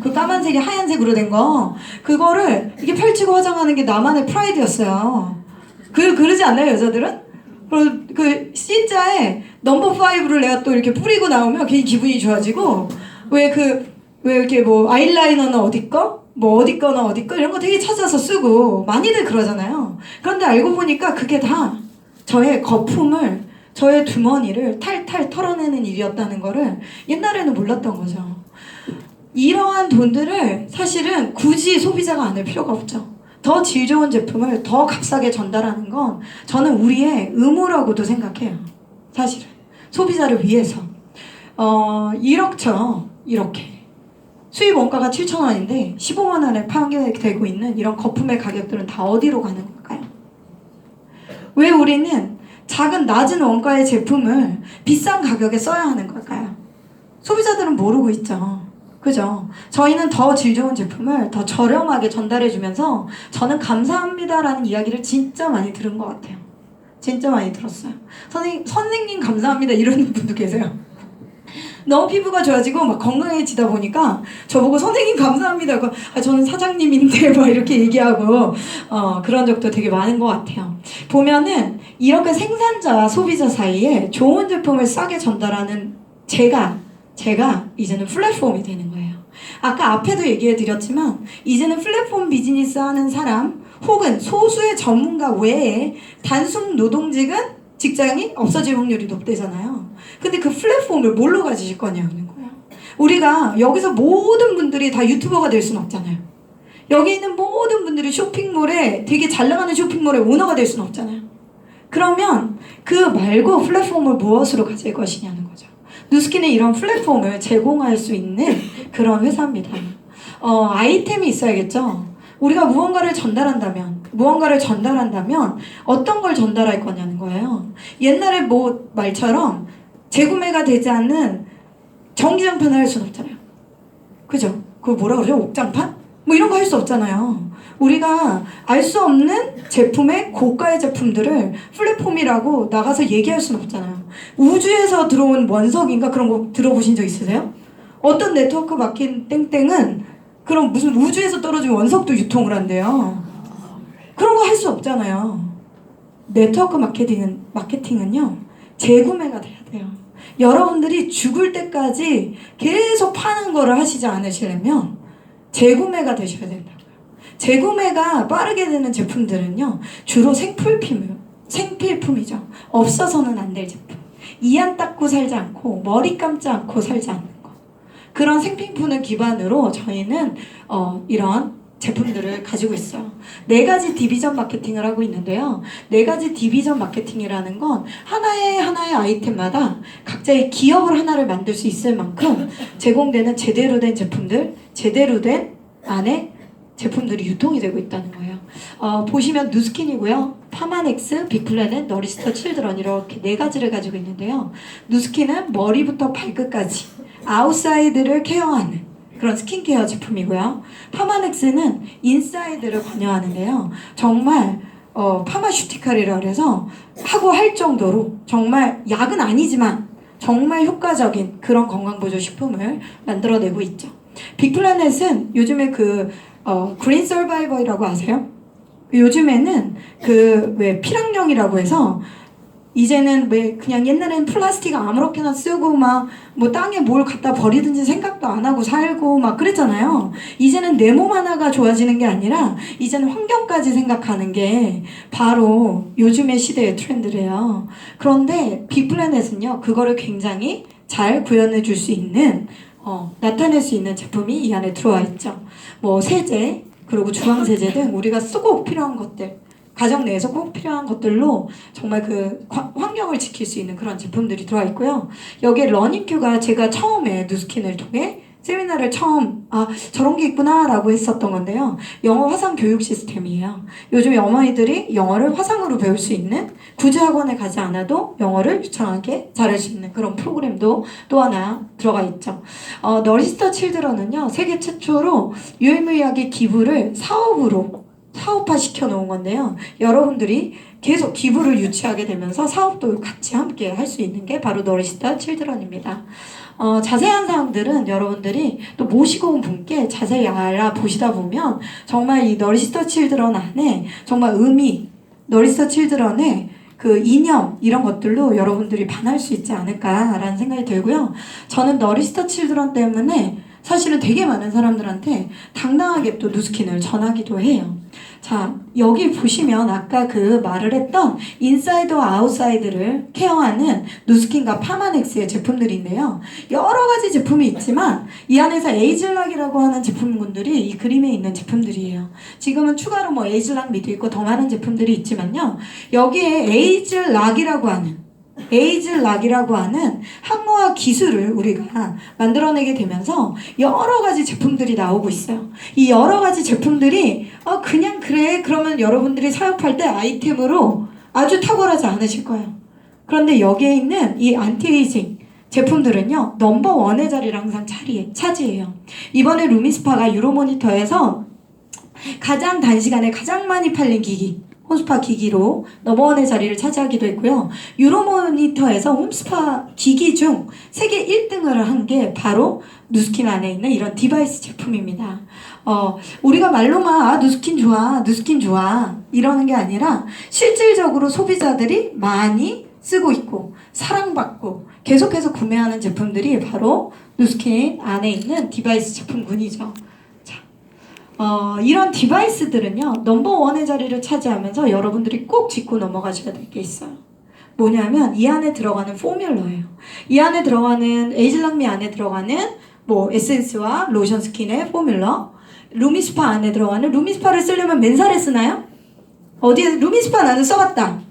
그 까만색이 하얀색으로 된 거 그거를 이렇게 펼치고 화장하는 게 나만의 프라이드였어요. 그러지 않나요 여자들은? 그 C자에 넘버 5를 내가 또 이렇게 뿌리고 나오면 괜히 기분이 좋아지고 왜 이렇게 뭐 아이라이너는 어디 거? 뭐 어디 거나 어디 거? 이런 거 되게 찾아서 쓰고 많이들 그러잖아요. 그런데 알고 보니까 그게 다 저의 거품을 저의 주머니를 탈탈 털어내는 일이었다는 거를 옛날에는 몰랐던 거죠. 이러한 돈들을 사실은 굳이 소비자가 안 할 필요가 없죠. 더 질 좋은 제품을 더 값싸게 전달하는 건 저는 우리의 의무라고도 생각해요. 사실은 소비자를 위해서 이렇게 수입 원가가 7,000원인데 15만 원에 판매되고 있는 이런 거품의 가격들은 다 어디로 가는 걸까요? 왜 우리는 낮은 원가의 제품을 비싼 가격에 써야 하는 걸까요? 소비자들은 모르고 있죠. 그죠? 저희는 더 질 좋은 제품을 더 저렴하게 전달해주면서 저는 감사합니다라는 이야기를 진짜 많이 들은 것 같아요. 진짜 많이 들었어요. 선생님 감사합니다 이러는 분도 계세요. 너무 피부가 좋아지고 막 건강해지다 보니까 저보고 선생님 감사합니다. 저는 사장님인데 막 이렇게 얘기하고 그런 적도 되게 많은 것 같아요. 보면은 이렇게 생산자와 소비자 사이에 좋은 제품을 싸게 전달하는 제가 이제는 플랫폼이 되는 거예요. 아까 앞에도 얘기해 드렸지만 이제는 플랫폼 비즈니스 하는 사람 혹은 소수의 전문가 외에 단순 노동직은 직장이 없어질 확률이 높대잖아요. 근데 그 플랫폼을 뭘로 가지실 거냐는 거예요. 우리가 여기서 모든 분들이 다 유튜버가 될 수는 없잖아요. 여기 있는 모든 분들이 쇼핑몰에 되게 잘 나가는 쇼핑몰의 오너가 될 수는 없잖아요. 그러면 그 말고 플랫폼을 무엇으로 가질 것이냐는 거죠. 누스킨은 이런 플랫폼을 제공할 수 있는 그런 회사입니다. 아이템이 있어야겠죠. 우리가 무언가를 전달한다면 어떤 걸 전달할 거냐는 거예요. 옛날에 뭐 말처럼 재구매가 되지 않는 전기장판을 할 수는 없잖아요. 그죠? 그거 뭐라 그러죠? 옥장판? 뭐 이런 거 할 수 없잖아요. 우리가 알 수 없는 제품의 고가의 제품들을 플랫폼이라고 나가서 얘기할 수는 없잖아요. 우주에서 들어온 원석인가 그런 거 들어보신 적 있으세요? 어떤 네트워크 마케팅 땡땡은 그럼 무슨 우주에서 떨어진 원석도 유통을 한대요. 그런 거 할 수 없잖아요. 네트워크 마케팅은요 재구매가 돼야 돼요. 여러분들이 죽을 때까지 계속 파는 거를 하시지 않으시려면 재구매가 되셔야 된다고요. 재구매가 빠르게 되는 제품들은요 주로 생필품이죠. 없어서는 안 될 제품. 이 안 닦고 살지 않고 머리 감지 않고 살지 않는 거. 그런 생필품을 기반으로 저희는 이런 제품들을 가지고 있어요. 4가지 디비전 마케팅을 하고 있는데요. 4가지 디비전 마케팅이라는 건 하나의 아이템마다 각자의 기업을 하나를 만들 수 있을 만큼 제공되는 제대로 된 제품들, 제대로 된 안에 제품들이 유통이 되고 있다는 거예요. 보시면 누스킨이고요. 파마넥스, 빅플래넷, 너리스터 칠드런 이렇게 4가지를 가지고 있는데요. 누스킨은 머리부터 발끝까지 아웃사이드를 케어하는 그런 스킨케어 제품이고요. 파마넥스는 인사이드를 관여하는데요. 정말 파마슈티컬이라 그래서 하고 할 정도로 정말 약은 아니지만 정말 효과적인 그런 건강보조 식품을 만들어내고 있죠. 빅플래넷은 요즘에 그린 서바이버이라고 아세요? 요즘에는 왜 피랑령이라고 해서 이제는 왜 그냥 옛날에는 플라스틱 아무렇게나 쓰고 막 뭐 땅에 뭘 갖다 버리든지 생각도 안 하고 살고 막 그랬잖아요. 이제는 내 몸 하나가 좋아지는 게 아니라 이제는 환경까지 생각하는 게 바로 요즘의 시대의 트렌드래요. 그런데 빅플래넷은요 그거를 굉장히 잘 구현해 줄 수 있는 나타낼 수 있는 제품이 이 안에 들어와 있죠. 뭐 세제 그리고 주황세제 등 우리가 쓰고 필요한 것들 가정 내에서 꼭 필요한 것들로 정말 그 환경을 지킬 수 있는 그런 제품들이 들어와 있고요. 여기에 러닝큐가 제가 처음에 누스킨을 통해 세미나를 처음 저런 게 있구나 라고 했었던 건데요. 영어 화상 교육 시스템이에요. 요즘 어머니들이 영어를 화상으로 배울 수 있는 굳이 학원에 가지 않아도 영어를 유창하게 잘할 수 있는 그런 프로그램도 또 하나 들어가 있죠. 너리스터 칠드런은요 세계 최초로 유일무이하게 기부를 사업화 시켜 놓은 건데요. 여러분들이 계속 기부를 유치하게 되면서 사업도 같이 함께 할 수 있는 게 바로 너리스터 칠드런입니다. 자세한 사항들은 여러분들이 또 모시고 온 분께 자세히 알아보시다 보면 정말 이 너리스터 칠드런 안에 정말 너리스터 칠드런의 그 이념 이런 것들로 여러분들이 반할 수 있지 않을까라는 생각이 들고요. 저는 너리스터 칠드런 때문에 사실은 되게 많은 사람들한테 당당하게 또 누스킨을 전하기도 해요. 자, 여기 보시면 아까 그 말을 했던 인사이드와 아웃사이드를 케어하는 누스킨과 파마넥스의 제품들인데요. 여러 가지 제품이 있지만 이 안에서 에이즐락이라고 하는 제품군들이 이 그림에 있는 제품들이에요. 지금은 추가로 뭐 에이즐락 미도 있고 더 많은 제품들이 있지만요. 여기에 에이즐락이라고 하는 항모화 기술을 우리가 만들어내게 되면서 여러 가지 제품들이 나오고 있어요. 이 여러 가지 제품들이 그냥 그래 그러면 여러분들이 사용할 때 아이템으로 아주 탁월하지 않으실 거예요. 그런데 여기에 있는 이 안티에이징 제품들은요 넘버원의 자리를 항상 차지해요. 이번에 루미스파가 유로모니터에서 가장 단시간에 가장 많이 팔린 기기 홈스파 기기로 넘버원의 자리를 차지하기도 했고요. 유로모니터에서 홈스파 기기 중 세계 1등을 한 게 바로 누스킨 안에 있는 이런 디바이스 제품입니다. 우리가 말로만 누스킨 좋아 이러는 게 아니라 실질적으로 소비자들이 많이 쓰고 있고 사랑받고 계속해서 구매하는 제품들이 바로 누스킨 안에 있는 디바이스 제품군이죠. 이런 디바이스들은요 넘버원의 자리를 차지하면서 여러분들이 꼭 짚고 넘어가셔야 될 게 있어요. 뭐냐면 이 안에 들어가는 포뮬러예요. 이 안에 들어가는 에이즐락미 안에 들어가는 뭐 에센스와 로션 스킨의 포뮬러, 루미스파 안에 들어가는 루미스파를 쓰려면 맨살에 쓰나요? 어디에 루미스파 나는 써봤다.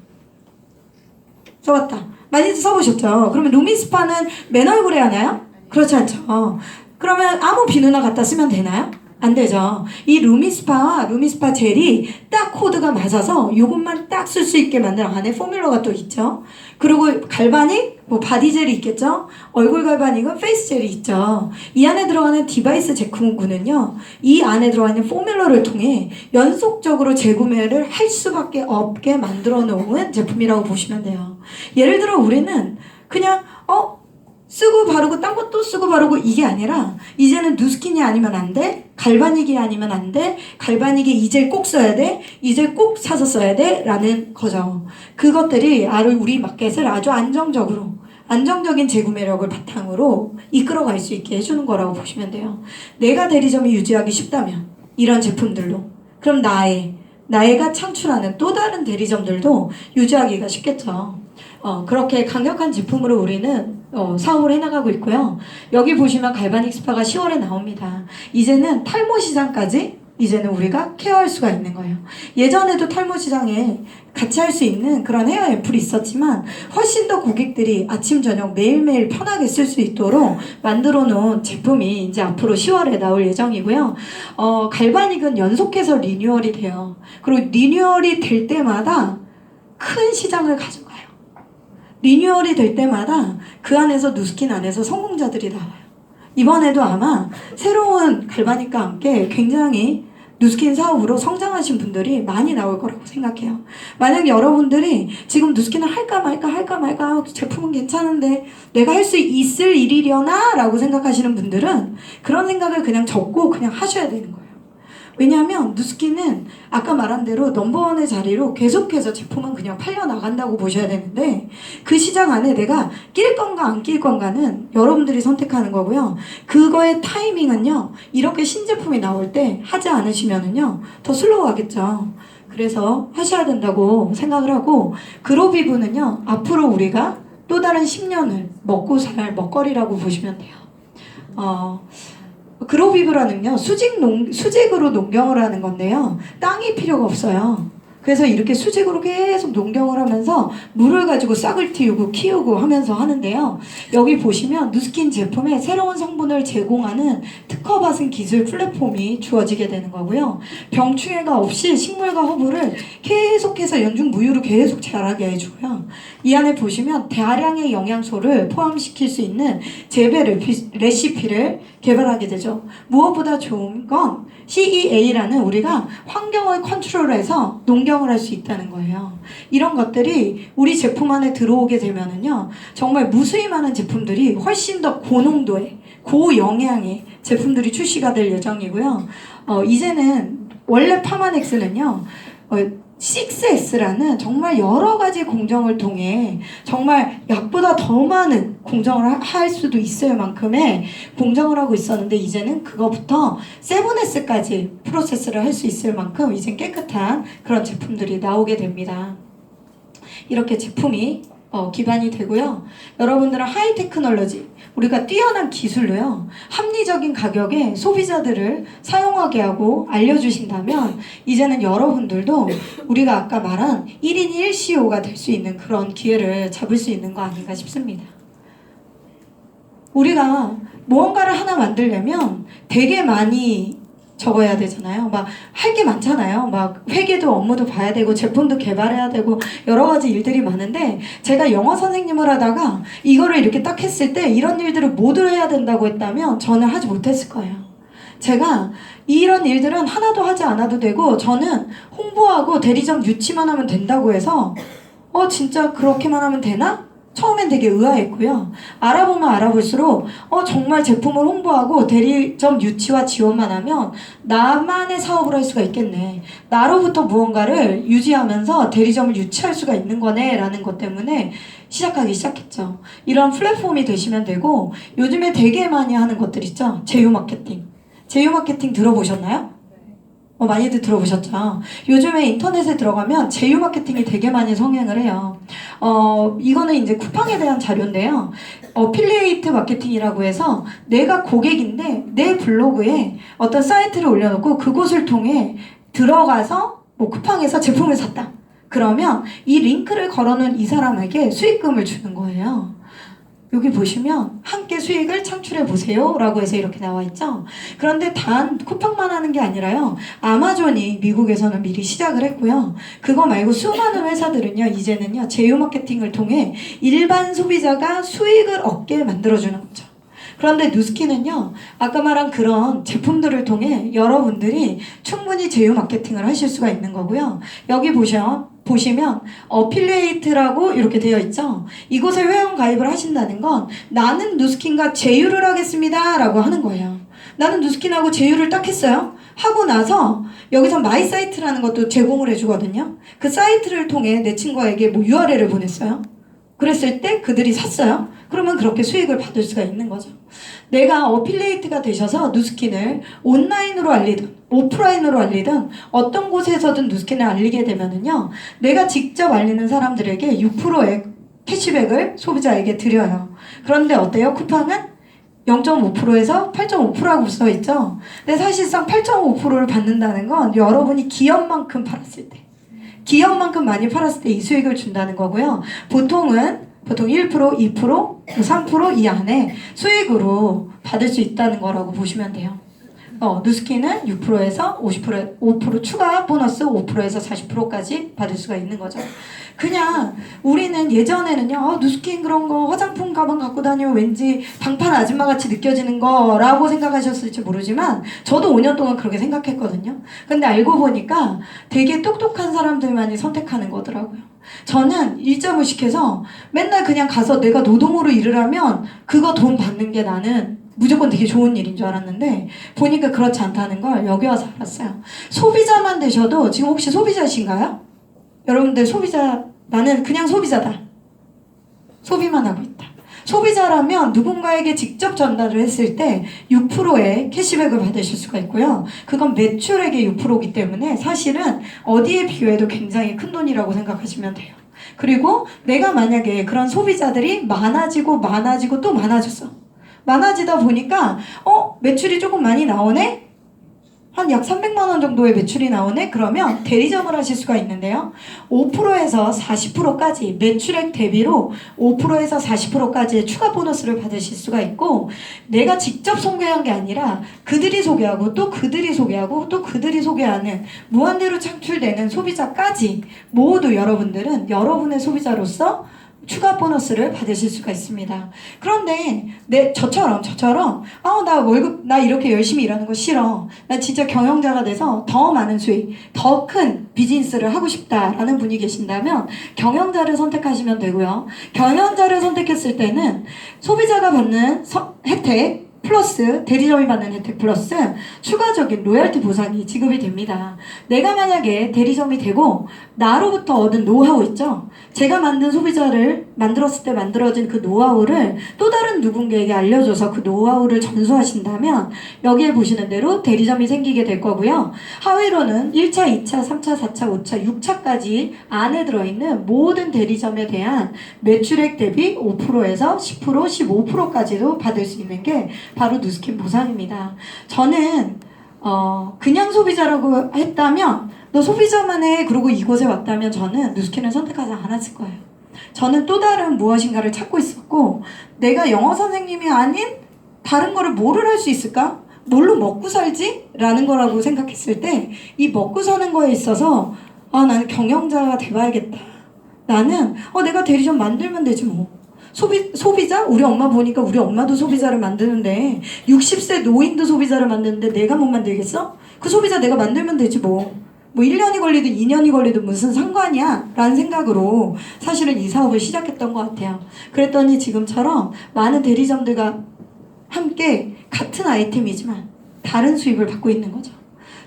많이들 써보셨죠? 그러면 루미스파는 맨 얼굴에 하나요? 그렇지 않죠. 그러면 아무 비누나 갖다 쓰면 되나요? 안 되죠. 이 루미스파와 루미스파 젤이 딱 코드가 맞아서 이것만 딱 쓸 수 있게 만든 안에 포뮬러가 또 있죠. 그리고 갈바닉, 뭐 바디젤이 있겠죠. 얼굴 갈바닉은 페이스 젤이 있죠. 이 안에 들어가는 디바이스 제품군은요. 이 안에 들어가는 포뮬러를 통해 연속적으로 재구매를 할 수밖에 없게 만들어 놓은 제품이라고 보시면 돼요. 예를 들어 우리는 그냥 쓰고 바르고 딴 것도 쓰고 바르고 이게 아니라 이제는 누스킨이 아니면 안 돼. 갈바닉이 아니면 안 돼. 갈바닉이 이젤 꼭 써야 돼. 이젤 꼭 사서 써야 돼. 라는 거죠. 그것들이 우리 마켓을 아주 안정적인 재구매력을 바탕으로 이끌어갈 수 있게 해주는 거라고 보시면 돼요. 내가 대리점이 유지하기 쉽다면 이런 제품들로 그럼 나애가 창출하는 또 다른 대리점들도 유지하기가 쉽겠죠. 그렇게 강력한 제품으로 우리는 사업을 해나가고 있고요. 여기 보시면 갈바닉 스파가 10월에 나옵니다. 이제는 탈모 시장까지 이제는 우리가 케어할 수가 있는 거예요. 예전에도 탈모 시장에 같이 할 수 있는 그런 헤어 앰플이 있었지만 훨씬 더 고객들이 아침 저녁 매일매일 편하게 쓸 수 있도록 만들어 놓은 제품이 이제 앞으로 10월에 나올 예정이고요. 갈바닉은 연속해서 리뉴얼이 돼요. 그리고 리뉴얼이 될 때마다 큰 시장을 가져가요. 리뉴얼이 될 때마다 그 안에서 누스킨 안에서 성공자들이 나와요. 이번에도 아마 새로운 갈바닉과 함께 굉장히 누스킨 사업으로 성장하신 분들이 많이 나올 거라고 생각해요. 만약 여러분들이 지금 누스킨을 할까 말까 제품은 괜찮은데 내가 할 수 있을 일이려나? 라고 생각하시는 분들은 그런 생각을 그냥 접고 그냥 하셔야 되는 거예요. 왜냐하면 누스킨은 아까 말한 대로 넘버원의 자리로 계속해서 제품은 그냥 팔려나간다고 보셔야 되는데 그 시장 안에 내가 낄 건가 안 낄 건가는 여러분들이 선택하는 거고요. 그거의 타이밍은요. 이렇게 신제품이 나올 때 하지 않으시면은요. 더 슬로우하겠죠. 그래서 하셔야 된다고 생각을 하고 그로비브는요. 앞으로 우리가 또 다른 10년을 먹고 살 먹거리라고 보시면 돼요. 그로비브라는요 수직으로 농경을 하는 건데요 땅이 필요가 없어요. 그래서 이렇게 수직으로 계속 농경을 하면서 물을 가지고 싹을 틔우고 키우고 하면서 하는데요. 여기 보시면 누스킨 제품에 새로운 성분을 제공하는 특허받은 기술 플랫폼이 주어지게 되는 거고요. 병충해가 없이 식물과 허브를 계속해서 연중무휴로 계속 자라게 해주고요. 이 안에 보시면 다량의 영양소를 포함시킬 수 있는 재배 레시피를 개발하게 되죠. 무엇보다 좋은 건 CEA라는 우리가 환경을 컨트롤해서 농경을 할 수 있다는 거예요. 이런 것들이 우리 제품 안에 들어오게 되면은요, 정말 무수히 많은 제품들이 훨씬 더 고농도의, 고영양의 제품들이 출시가 될 예정이고요. 이제는 원래 파마넥스는요, 6S라는 정말 여러 가지 공정을 통해 정말 약보다 더 많은 공정을 할 수도 있을 만큼의 공정을 하고 있었는데 이제는 그거부터 7S까지 프로세스를 할 수 있을 만큼 이제 깨끗한 그런 제품들이 나오게 됩니다. 이렇게 제품이 기반이 되고요. 여러분들은 하이 테크놀로지, 우리가 뛰어난 기술로요. 합리적인 가격에 소비자들을 사용하게 하고 알려주신다면 이제는 여러분들도 우리가 아까 말한 1인 1CEO가 될 수 있는 그런 기회를 잡을 수 있는 거 아닌가 싶습니다. 우리가 무언가를 하나 만들려면 되게 많이 적어야 되잖아요. 막 할 게 많잖아요. 막 회계도 업무도 봐야 되고 제품도 개발해야 되고 여러 가지 일들이 많은데 제가 영어 선생님을 하다가 이거를 이렇게 딱 했을 때 이런 일들을 모두 해야 된다고 했다면 저는 하지 못했을 거예요. 제가 이런 일들은 하나도 하지 않아도 되고 저는 홍보하고 대리점 유치만 하면 된다고 해서 진짜 그렇게만 하면 되나? 처음엔 되게 의아했고요. 알아보면 알아볼수록 정말 제품을 홍보하고 대리점 유치와 지원만 하면 나만의 사업을 할 수가 있겠네. 나로부터 무언가를 유지하면서 대리점을 유치할 수가 있는 거네 라는 것 때문에 시작하기 시작했죠. 이런 플랫폼이 되시면 되고 요즘에 되게 많이 하는 것들 있죠. 제휴 마케팅. 제휴 마케팅 들어보셨나요? 많이들 들어보셨죠? 요즘에 인터넷에 들어가면 제휴 마케팅이 되게 많이 성행을 해요. 이거는 이제 쿠팡에 대한 자료인데요. 어필리에이트 마케팅이라고 해서 내가 고객인데 내 블로그에 어떤 사이트를 올려놓고 그곳을 통해 들어가서 쿠팡에서 제품을 샀다. 그러면 이 링크를 걸어놓은 이 사람에게 수익금을 주는 거예요. 여기 보시면 함께 수익을 창출해 보세요 라고 해서 이렇게 나와 있죠. 그런데 단 쿠팡만 하는 게 아니라요. 아마존이 미국에서는 미리 시작을 했고요. 그거 말고 수많은 회사들은요. 이제는요. 제휴 마케팅을 통해 일반 소비자가 수익을 얻게 만들어주는 거죠. 그런데 누스킨은요. 아까 말한 그런 제품들을 통해 여러분들이 충분히 제휴 마케팅을 하실 수가 있는 거고요. 여기 보시면 어필리에이트라고 이렇게 되어 있죠. 이곳에 회원 가입을 하신다는 건 나는 누스킨과 제휴를 하겠습니다 라고 하는 거예요. 나는 누스킨하고 제휴를 딱 했어요. 하고 나서 여기서 마이 사이트라는 것도 제공을 해주거든요. 그 사이트를 통해 내 친구에게 URL을 보냈어요. 그랬을 때 그들이 샀어요. 그러면 그렇게 수익을 받을 수가 있는 거죠. 내가 어필리에이트가 되셔서 누스킨을 온라인으로 알리든 오프라인으로 알리든 어떤 곳에서든 누스킨을 알리게 되면은요. 내가 직접 알리는 사람들에게 6%의 캐시백을 소비자에게 드려요. 그런데 어때요? 쿠팡은 0.5%에서 8.5%라고 써 있죠. 근데 사실상 8.5%를 받는다는 건 여러분이 기업만큼 팔았을 때, 기업만큼 많이 팔았을 때 이 수익을 준다는 거고요. 보통 1%, 2%, 3% 이 안에 수익으로 받을 수 있다는 거라고 보시면 돼요. 누스키는 6%에서 5% 추가 보너스 5%에서 40%까지 받을 수가 있는 거죠. 그냥 우리는 예전에는요, 누스킨 그런 거 화장품 가방 갖고 다니면 왠지 방판 아줌마 같이 느껴지는 거라고 생각하셨을지 모르지만 저도 5년 동안 그렇게 생각했거든요. 근데 알고 보니까 되게 똑똑한 사람들만이 선택하는 거더라고요. 저는 일자 무식해서 맨날 그냥 가서 내가 노동으로 일을 하면 그거 돈 받는 게 나는 무조건 되게 좋은 일인 줄 알았는데 보니까 그렇지 않다는 걸 여기 와서 알았어요. 소비자만 되셔도 지금 혹시 소비자신가요? 여러분들 소비자, 나는 그냥 소비자다. 소비만 하고 있다. 소비자라면 누군가에게 직접 전달을 했을 때 6%의 캐시백을 받으실 수가 있고요. 그건 매출액의 6%이기 때문에 사실은 어디에 비교해도 굉장히 큰 돈이라고 생각하시면 돼요. 그리고 내가 만약에 그런 소비자들이 많아지고 또 많아졌어. 많아지다 보니까 매출이 조금 많이 나오네? 한 약 300만 원 정도의 매출이 나오네? 그러면 대리점을 하실 수가 있는데요. 5%에서 40%까지 매출액 대비로 5%에서 40%까지의 추가 보너스를 받으실 수가 있고 내가 직접 소개한 게 아니라 그들이 소개하고 또 그들이 소개하고 또 그들이 소개하는 무한대로 창출되는 소비자까지 모두 여러분들은 여러분의 소비자로서 추가 보너스를 받으실 수가 있습니다. 그런데 저처럼 나 월급 나 이렇게 열심히 일하는 거 싫어. 나 진짜 경영자가 돼서 더 많은 수익, 더 큰 비즈니스를 하고 싶다라는 분이 계신다면 경영자를 선택하시면 되고요. 경영자를 선택했을 때는 소비자가 받는 혜택 플러스 대리점이 받는 혜택 플러스 추가적인 로열티 보상이 지급이 됩니다. 내가 만약에 대리점이 되고 나로부터 얻은 노하우 있죠? 제가 만든 소비자를 만들었을 때 만들어진 그 노하우를 또 다른 누군가에게 알려줘서 그 노하우를 전수하신다면 여기에 보시는 대로 대리점이 생기게 될 거고요. 하위로는 1차, 2차, 3차, 4차, 5차, 6차까지 안에 들어있는 모든 대리점에 대한 매출액 대비 5%에서 10%, 15%까지도 받을 수 있는 게 바로 누스킨 보상입니다. 저는 그냥 소비자라고 했다면 너 소비자만 해 그러고 이곳에 왔다면 저는 누스킨을 선택하지 않았을 거예요. 저는 또 다른 무엇인가를 찾고 있었고 내가 영어 선생님이 아닌 다른 거를 뭐를 할 수 있을까? 뭘로 먹고 살지? 라는 거라고 생각했을 때 이 먹고 사는 거에 있어서 나는 경영자가 돼봐야겠다. 나는 내가 대리점 만들면 되지 뭐. 소비자? 우리 엄마 보니까 우리 엄마도 소비자를 만드는데 60세 노인도 소비자를 만드는데 내가 못 만들겠어? 그 소비자 내가 만들면 되지 뭐 1년이 걸리든 2년이 걸리든 무슨 상관이야? 라는 생각으로 사실은 이 사업을 시작했던 것 같아요. 그랬더니 지금처럼 많은 대리점들과 함께 같은 아이템이지만 다른 수입을 받고 있는 거죠.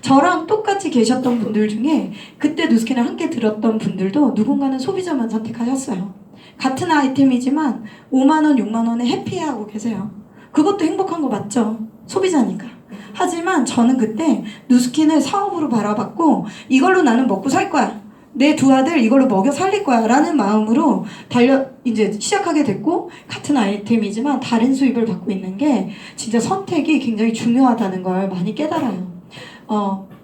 저랑 똑같이 계셨던 분들 중에 그때 누스킨을 함께 들었던 분들도 누군가는 소비자만 선택하셨어요. 같은 아이템이지만 5만원, 6만원에 해피하고 계세요. 그것도 행복한 거 맞죠? 소비자니까. 하지만 저는 그때 누스킨을 사업으로 바라봤고 이걸로 나는 먹고 살 거야. 내 두 아들 이걸로 먹여 살릴 거야 라는 마음으로 이제 시작하게 됐고 같은 아이템이지만 다른 수입을 받고 있는 게 진짜 선택이 굉장히 중요하다는 걸 많이 깨달아요.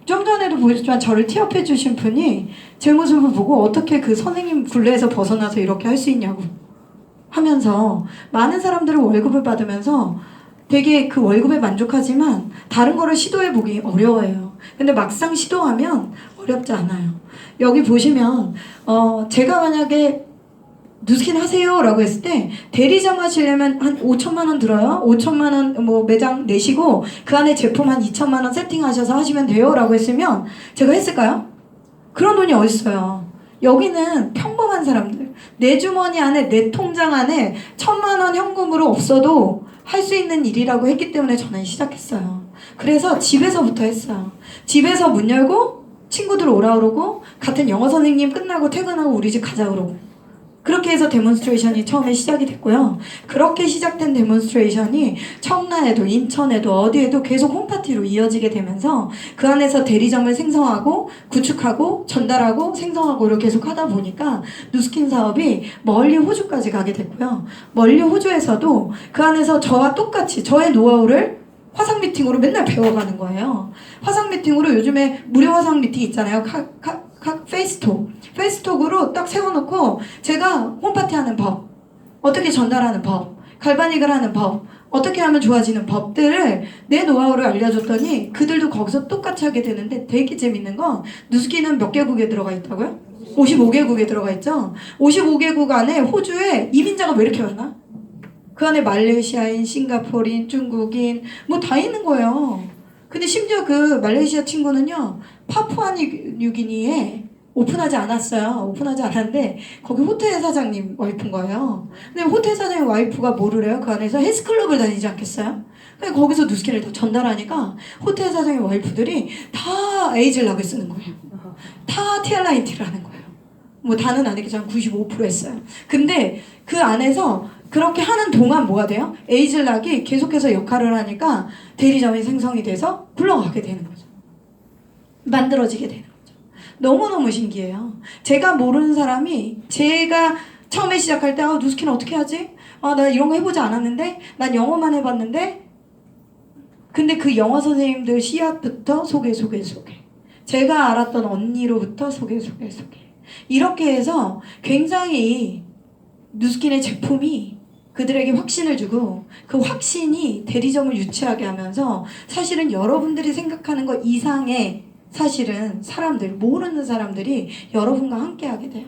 좀 전에도 보셨지만 저를 티업해 주신 분이 제 모습을 보고 어떻게 그 선생님 굴레에서 벗어나서 이렇게 할 수 있냐고 하면서 많은 사람들은 월급을 받으면서 되게 그 월급에 만족하지만 다른 거를 시도해 보기 어려워요. 근데 막상 시도하면 어렵지 않아요. 여기 보시면 제가 만약에 누스킨 하세요 라고 했을 때 대리점 하시려면 한 5천만 원 들어요. 5천만 원 뭐 매장 내시고 그 안에 제품 한 2천만 원 세팅하셔서 하시면 돼요 라고 했으면 제가 했을까요? 그런 돈이 어딨어요. 여기는 평범한 사람들 내 주머니 안에 내 통장 안에 1,000만 원 현금으로 없어도 할 수 있는 일이라고 했기 때문에 저는 시작했어요. 그래서 집에서부터 했어요. 집에서 문 열고 친구들 오라 그러고 같은 영어 선생님 끝나고 퇴근하고 우리 집 가자 그러고 그렇게 해서 데몬스트레이션이 처음에 시작이 됐고요. 그렇게 시작된 데몬스트레이션이 청라에도 인천에도 어디에도 계속 홈파티로 이어지게 되면서 그 안에서 대리점을 생성하고 구축하고 전달하고 생성하고 이렇게 계속 하다 보니까 누스킨 사업이 멀리 호주까지 가게 됐고요. 멀리 호주에서도 그 안에서 저와 똑같이 저의 노하우를 화상 미팅으로 맨날 배워가는 거예요. 화상 미팅으로 요즘에 무료 화상 미팅 있잖아요. 각 페이스톡으로 딱 세워놓고 제가 홈파티 하는 법, 어떻게 전달하는 법, 갈바닉을 하는 법, 어떻게 하면 좋아지는 법들을 내 노하우를 알려줬더니 그들도 거기서 똑같이 하게 되는데 되게 재밌는 건 누스키는 몇 개국에 들어가 있다고요? 55개국에 들어가 있죠? 55개국 안에 호주에 이민자가 왜 이렇게 많아? 그 안에 말레이시아인, 싱가포르인, 중국인 뭐 다 있는 거예요. 근데 심지어 그 말레이시아 친구는요, 파푸아뉴기니에 오픈하지 않았어요. 오픈하지 않았는데 거기 호텔 사장님 와이프인 거예요. 근데 호텔 사장님 와이프가 뭐를 해요? 그 안에서 헬스클럽을 다니지 않겠어요? 근데 거기서 누스키를 다 전달하니까 호텔 사장님 와이프들이 다 에이즐락을 쓰는 거예요. 다 티알라인티를 하는 거예요. 뭐 다는 아니겠지만 95% 했어요. 근데 그 안에서 그렇게 하는 동안 뭐가 돼요? 에이즐락이 계속해서 역할을 하니까 대리점이 생성이 돼서 굴러가게 되는 거죠. 만들어지게 되는 거죠. 너무너무 신기해요. 제가 모르는 사람이 제가 처음에 시작할 때 누스키는 어떻게 하지? 나 이런 거 해보지 않았는데? 난 영어만 해봤는데? 근데 그 영어 선생님들 씨앗부터 소개. 제가 알았던 언니로부터 소개. 이렇게 해서 굉장히 누스킨의 제품이 그들에게 확신을 주고 그 확신이 대리점을 유치하게 하면서 사실은 여러분들이 생각하는 것 이상의 사실은 사람들, 모르는 사람들이 여러분과 함께 하게 돼요.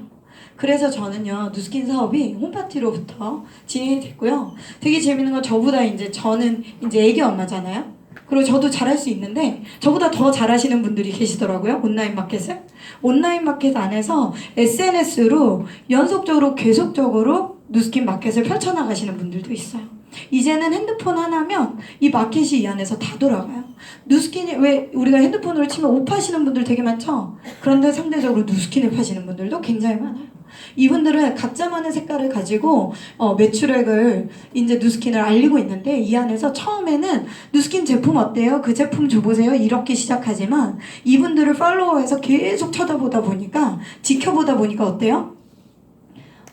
그래서 저는요, 누스킨 사업이 홈파티로부터 진행이 됐고요. 되게 재밌는 건 저는 이제 애기 엄마잖아요. 그리고 저도 잘할 수 있는데 저보다 더 잘하시는 분들이 계시더라고요. 온라인 마켓을. 온라인 마켓 안에서 SNS로 연속적으로 계속적으로 누스킨 마켓을 펼쳐나가시는 분들도 있어요. 이제는 핸드폰 하나면 이 마켓이 이 안에서 다 돌아가요. 누스킨이 왜 우리가 핸드폰으로 치면 옷 파시는 분들 되게 많죠? 그런데 상대적으로 누스킨을 파시는 분들도 굉장히 많아요. 이분들은 각자만의 색깔을 가지고 매출액을 이제 누스킨을 알리고 있는데 이 안에서 처음에는 누스킨 제품 어때요? 그 제품 줘보세요. 이렇게 시작하지만 이분들을 팔로워해서 계속 쳐다보다 보니까 지켜보다 보니까 어때요?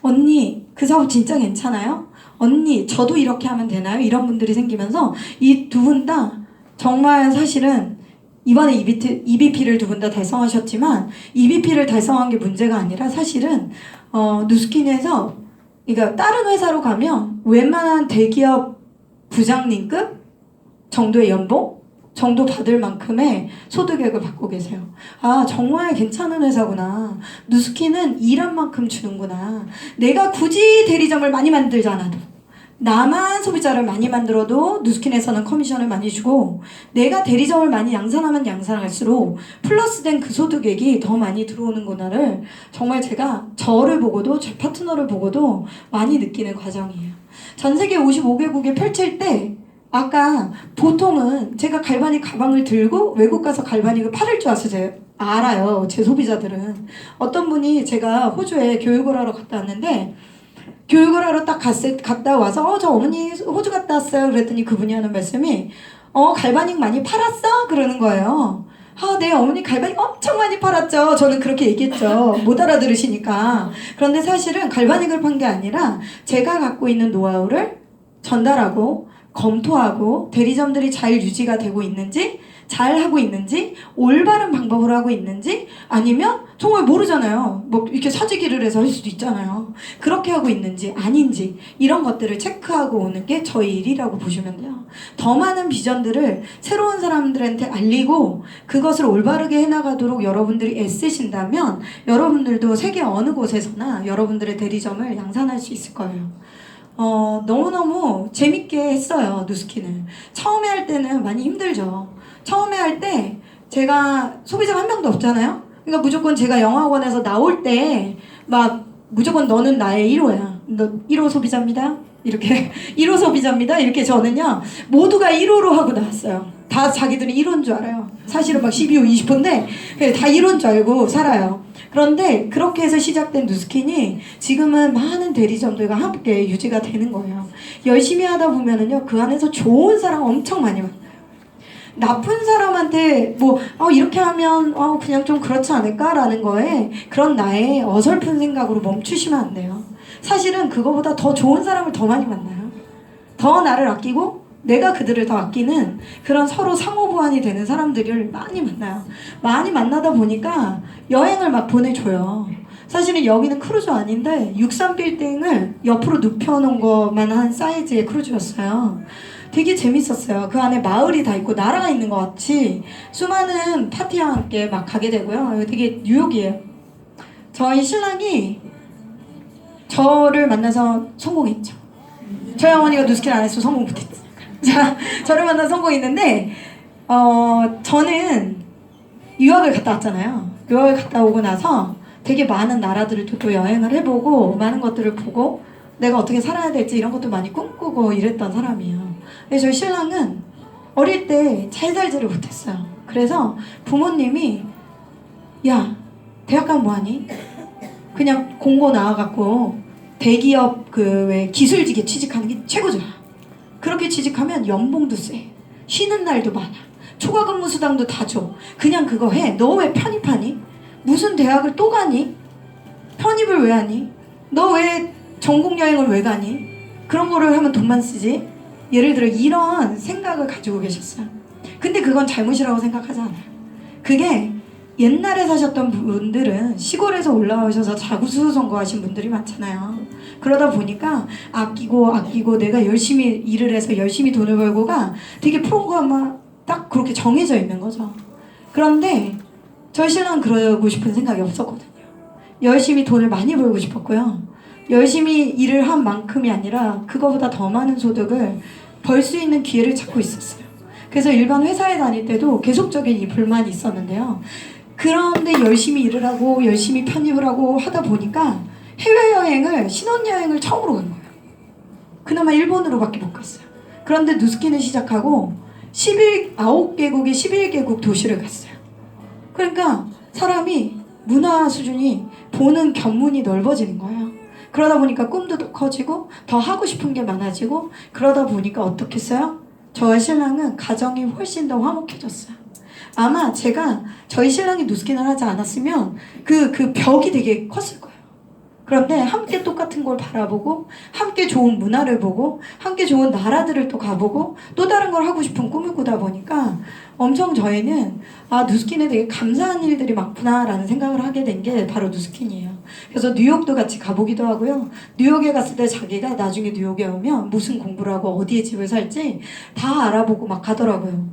언니 그 사업 진짜 괜찮아요? 언니 저도 이렇게 하면 되나요? 이런 분들이 생기면서 이 두 분 다 정말 사실은 이번에 EBP를 두 분 다 달성하셨지만 EBP를 달성한 게 문제가 아니라 사실은 누스킨에서 그러니까 다른 회사로 가면 웬만한 대기업 부장님급 정도의 연봉 정도 받을 만큼의 소득액을 받고 계세요. 아 정말 괜찮은 회사구나. 누스킨은 일한 만큼 주는구나. 내가 굳이 대리점을 많이 만들지 않아도 나만 소비자를 많이 만들어도 누스킨에서는 커미션을 많이 주고 내가 대리점을 많이 양산하면 양산할수록 플러스된 그 소득액이 더 많이 들어오는구나를 정말 제가 저를 보고도 제 파트너를 보고도 많이 느끼는 과정이에요. 전 세계 55개국에 펼칠 때 아까 보통은 제가 갈바닉 가방을 들고 외국 가서 갈바닉을 팔을 줄 아세요? 알아요. 제 소비자들은. 어떤 분이 제가 호주에 교육을 하러 갔다 왔는데 교육을 하러 딱 갔다 와서 저 어머니 호주 갔다 왔어요. 그랬더니 그분이 하는 말씀이 갈바닉 많이 팔았어? 그러는 거예요. 네 어머니 갈바닉 엄청 많이 팔았죠. 저는 그렇게 얘기했죠. 못 알아들으시니까. 그런데 사실은 갈바닉을 판 게 아니라 제가 갖고 있는 노하우를 전달하고 검토하고 대리점들이 잘 유지가 되고 있는지 잘 하고 있는지 올바른 방법으로 하고 있는지 아니면 정말 모르잖아요. 뭐 이렇게 사재기를 해서 할 수도 있잖아요. 그렇게 하고 있는지 아닌지 이런 것들을 체크하고 오는 게 저희 일이라고 보시면 돼요. 더 많은 비전들을 새로운 사람들한테 알리고 그것을 올바르게 해나가도록 여러분들이 애쓰신다면 여러분들도 세계 어느 곳에서나 여러분들의 대리점을 양산할 수 있을 거예요. 너무너무 재밌게 했어요. 누스킨을. 처음에 할 때는 많이 힘들죠. 처음에 할 때 제가 소비자가 한 명도 없잖아요. 그러니까 무조건 제가 영어학원에서 나올 때 막 무조건 너는 나의 1호야. 너 1호 소비자입니다. 이렇게 1호 소비자입니다. 이렇게 저는요 모두가 1호로 하고 나왔어요. 다 자기들이 1호인 줄 알아요. 사실은 막 12호, 20호인데 다 1호인 줄 알고 살아요. 그런데 그렇게 해서 시작된 누스킨이 지금은 많은 대리점들과 함께 유지가 되는 거예요. 열심히 하다 보면은요 그 안에서 좋은 사람 엄청 많이 만나요. 나쁜 사람한테 뭐 이렇게 하면 그냥 좀 그렇지 않을까라는 거에 그런 나의 어설픈 생각으로 멈추시면 안 돼요. 사실은 그거보다 더 좋은 사람을 더 많이 만나요. 더 나를 아끼고 내가 그들을 더 아끼는 그런 서로 상호보완이 되는 사람들을 많이 만나요. 많이 만나다 보니까 여행을 막 보내줘요. 사실은 여기는 크루즈 아닌데 63빌딩을 옆으로 눕혀놓은 것만 한 사이즈의 크루즈였어요. 되게 재밌었어요. 그 안에 마을이 다 있고 나라가 있는 것 같이 수많은 파티와 함께 막 가게 되고요. 이거 되게 뉴욕이에요. 저희 신랑이 저를 만나서 성공했죠. 저희 어머니가 누스킨 안 했으면 성공 못했죠. 자, 저를 만나서 성공했는데 저는 유학을 갔다 왔잖아요. 유학을 갔다 오고 나서 되게 많은 나라들을 또 여행을 해보고 많은 것들을 보고 내가 어떻게 살아야 될지 이런 것도 많이 꿈꾸고 이랬던 사람이에요. 근데 저희 신랑은 어릴 때 잘 살지를 못했어요. 그래서 부모님이 야 대학 가면 뭐하니? 그냥 공고 나와갖고 대기업 그 왜 기술직에 취직하는 게 최고잖아. 그렇게 취직하면 연봉도 세. 쉬는 날도 많아. 초과 근무 수당도 다 줘. 그냥 그거 해. 너 왜 편입하니? 무슨 대학을 또 가니? 편입을 왜 하니? 너 왜 전국 여행을 왜 가니? 그런 거를 하면 돈만 쓰지? 예를 들어 이런 생각을 가지고 계셨어요. 근데 그건 잘못이라고 생각하지 않아요. 그게 옛날에 사셨던 분들은 시골에서 올라오셔서 자구수소 선거하신 분들이 많잖아요. 그러다 보니까 아끼고 내가 열심히 일을 해서 열심히 돈을 벌고가 되게 프로그램만 딱 그렇게 정해져 있는 거죠. 그런데 저희 신랑은 그러고 싶은 생각이 없었거든요. 열심히 돈을 많이 벌고 싶었고요. 열심히 일을 한 만큼이 아니라 그거보다 더 많은 소득을 벌 수 있는 기회를 찾고 있었어요. 그래서 일반 회사에 다닐 때도 계속적인 이 불만이 있었는데요. 그런데 열심히 일을 하고 열심히 편입을 하고 하다 보니까 해외여행을 신혼여행을 처음으로 간 거예요. 그나마 일본으로밖에 못 갔어요. 그런데 누스킨을 시작하고 9개국의 11개국 도시를 갔어요. 그러니까 사람이 문화 수준이 보는 견문이 넓어지는 거예요. 그러다 보니까 꿈도 더 커지고 더 하고 싶은 게 많아지고 그러다 보니까 어떻게 했어요? 저와 신랑은 가정이 훨씬 더 화목해졌어요. 아마 제가 저희 신랑이 누스킨을 하지 않았으면 그 벽이 되게 컸을 거예요. 그런데 함께 똑같은 걸 바라보고 함께 좋은 문화를 보고 함께 좋은 나라들을 또 가보고 또 다른 걸 하고 싶은 꿈을 꾸다 보니까 엄청 저희는 누스킨에 되게 감사한 일들이 많구나라는 생각을 하게 된 게 바로 누스킨이에요. 그래서 뉴욕도 같이 가보기도 하고요. 뉴욕에 갔을 때 자기가 나중에 뉴욕에 오면 무슨 공부를 하고 어디에 집을 살지 다 알아보고 막 가더라고요.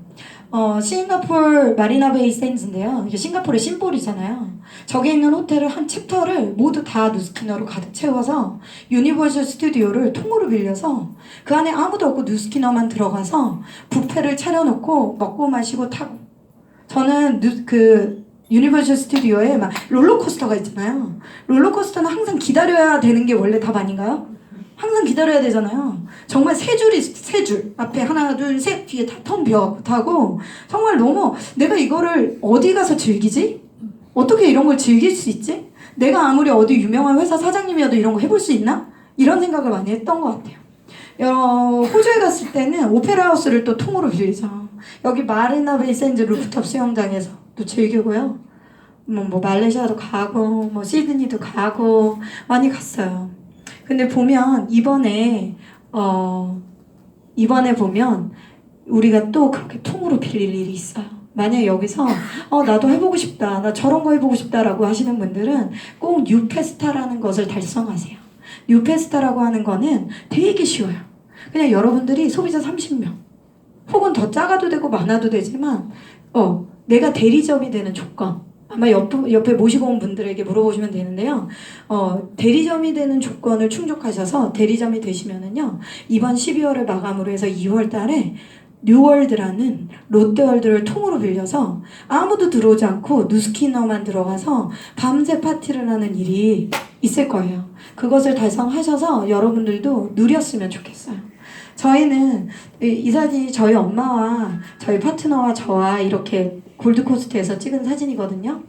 싱가포르 마리나베이 샌즈인데요. 이게 싱가포르의 심볼이잖아요. 저기 있는 호텔을 한 챕터를 모두 다 누스키너로 가득 채워서 유니버셜 스튜디오를 통으로 빌려서 그 안에 아무도 없고 누스키너만 들어가서 뷔페를 차려놓고 먹고 마시고 타고 저는 유니버셜 스튜디오에 막 롤러코스터가 있잖아요. 롤러코스터는 항상 기다려야 되는 게 원래 답 아닌가요? 항상 기다려야 되잖아요. 정말 세 줄 앞에 하나 둘 셋 뒤에 다 텅 비어 타고 정말 너무 내가 이거를 어디 가서 즐기지? 어떻게 이런 걸 즐길 수 있지? 내가 아무리 어디 유명한 회사 사장님이어도 이런 거 해볼 수 있나? 이런 생각을 많이 했던 것 같아요. 호주에 갔을 때는 오페라 하우스를 또 통으로 빌리죠. 여기 마리나베이 샌즈 루프탑 수영장에서 또 즐기고요. 뭐 말레이시아도 가고 뭐 시드니도 가고 많이 갔어요. 근데 보면 이번에 보면 우리가 또 그렇게 통으로 빌릴 일이 있어요. 만약에 여기서 나도 해보고 싶다, 나 저런 거 해보고 싶다라고 하시는 분들은 꼭 뉴페스타라는 것을 달성하세요. 뉴페스타라고 하는 거는 되게 쉬워요. 그냥 여러분들이 소비자 30명 혹은 더 작아도 되고 많아도 되지만 내가 대리점이 되는 조건 아마 옆에 모시고 온 분들에게 물어보시면 되는데요. 대리점이 되는 조건을 충족하셔서 대리점이 되시면은요, 이번 12월을 마감으로 해서 2월 달에 뉴월드라는 롯데월드를 통으로 빌려서 아무도 들어오지 않고 누스키너만 들어가서 밤새 파티를 하는 일이 있을 거예요. 그것을 달성하셔서 여러분들도 누렸으면 좋겠어요. 저희는 이 사진이 저희 엄마와 저희 파트너와 저와 이렇게 골드코스트에서 찍은 사진이거든요.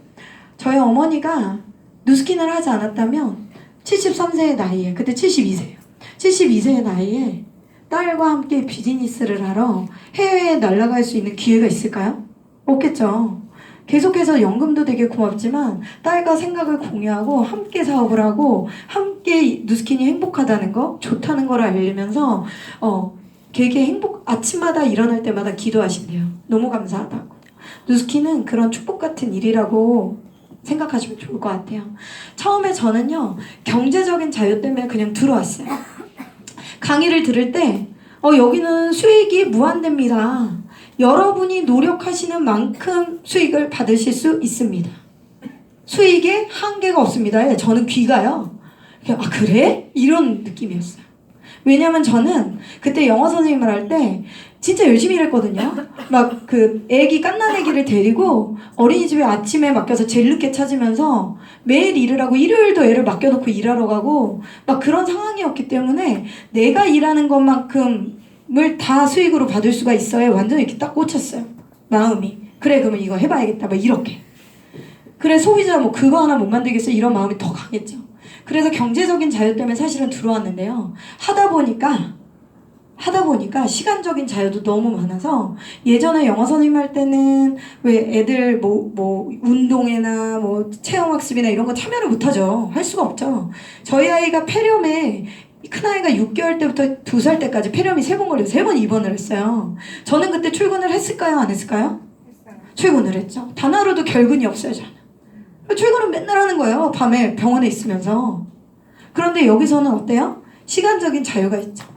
저희 어머니가 누스킨을 하지 않았다면 73세의 나이에, 그때 72세예요. 72세의 나이에 딸과 함께 비즈니스를 하러 해외에 날아갈 수 있는 기회가 있을까요? 없겠죠. 계속해서 연금도 되게 고맙지만 딸과 생각을 공유하고 함께 사업을 하고 함께 누스킨이 행복하다는 거, 좋다는 걸 알리면서 되게 아침마다 일어날 때마다 기도하신대요. 너무 감사하다고. 누스킨은 그런 축복 같은 일이라고 생각하시면 좋을 것 같아요. 처음에 저는요, 경제적인 자유 때문에 그냥 들어왔어요. 강의를 들을 때 여기는 수익이 무한대입니다. 여러분이 노력하시는 만큼 수익을 받으실 수 있습니다. 수익에 한계가 없습니다. 저는 귀가요. 아 그래? 이런 느낌이었어요. 왜냐면 저는 그때 영어 선생님을 할 때 진짜 열심히 일했거든요. 막 그 애기 갓난 애기를 데리고 어린이집에 아침에 맡겨서 제일 늦게 찾으면서 매일 일을 하고 일요일도 애를 맡겨놓고 일하러 가고 막 그런 상황이었기 때문에 내가 일하는 것만큼을 다 수익으로 받을 수가 있어야 완전히 이렇게 딱 꽂혔어요. 마음이. 그래 그러면 이거 해봐야겠다. 막 이렇게. 그래 소비자 뭐 그거 하나 못 만들겠어 이런 마음이 더 강했죠. 그래서 경제적인 자유 때문에 사실은 들어왔는데요. 하다 보니까 시간적인 자유도 너무 많아서 예전에 영어 선생님 할 때는 왜 애들 뭐 운동회나 뭐 체험학습이나 이런 거 참여를 못하죠. 할 수가 없죠. 저희 아이가 폐렴에 큰아이가 6개월 때부터 2살 때까지 폐렴이 3번 걸려서 3번 입원을 했어요. 저는 그때 출근을 했을까요? 안 했을까요? 했어요. 출근을 했죠. 단 하루도 결근이 없어요. 저는. 출근은 맨날 하는 거예요. 밤에 병원에 있으면서. 그런데 여기서는 어때요? 시간적인 자유가 있죠.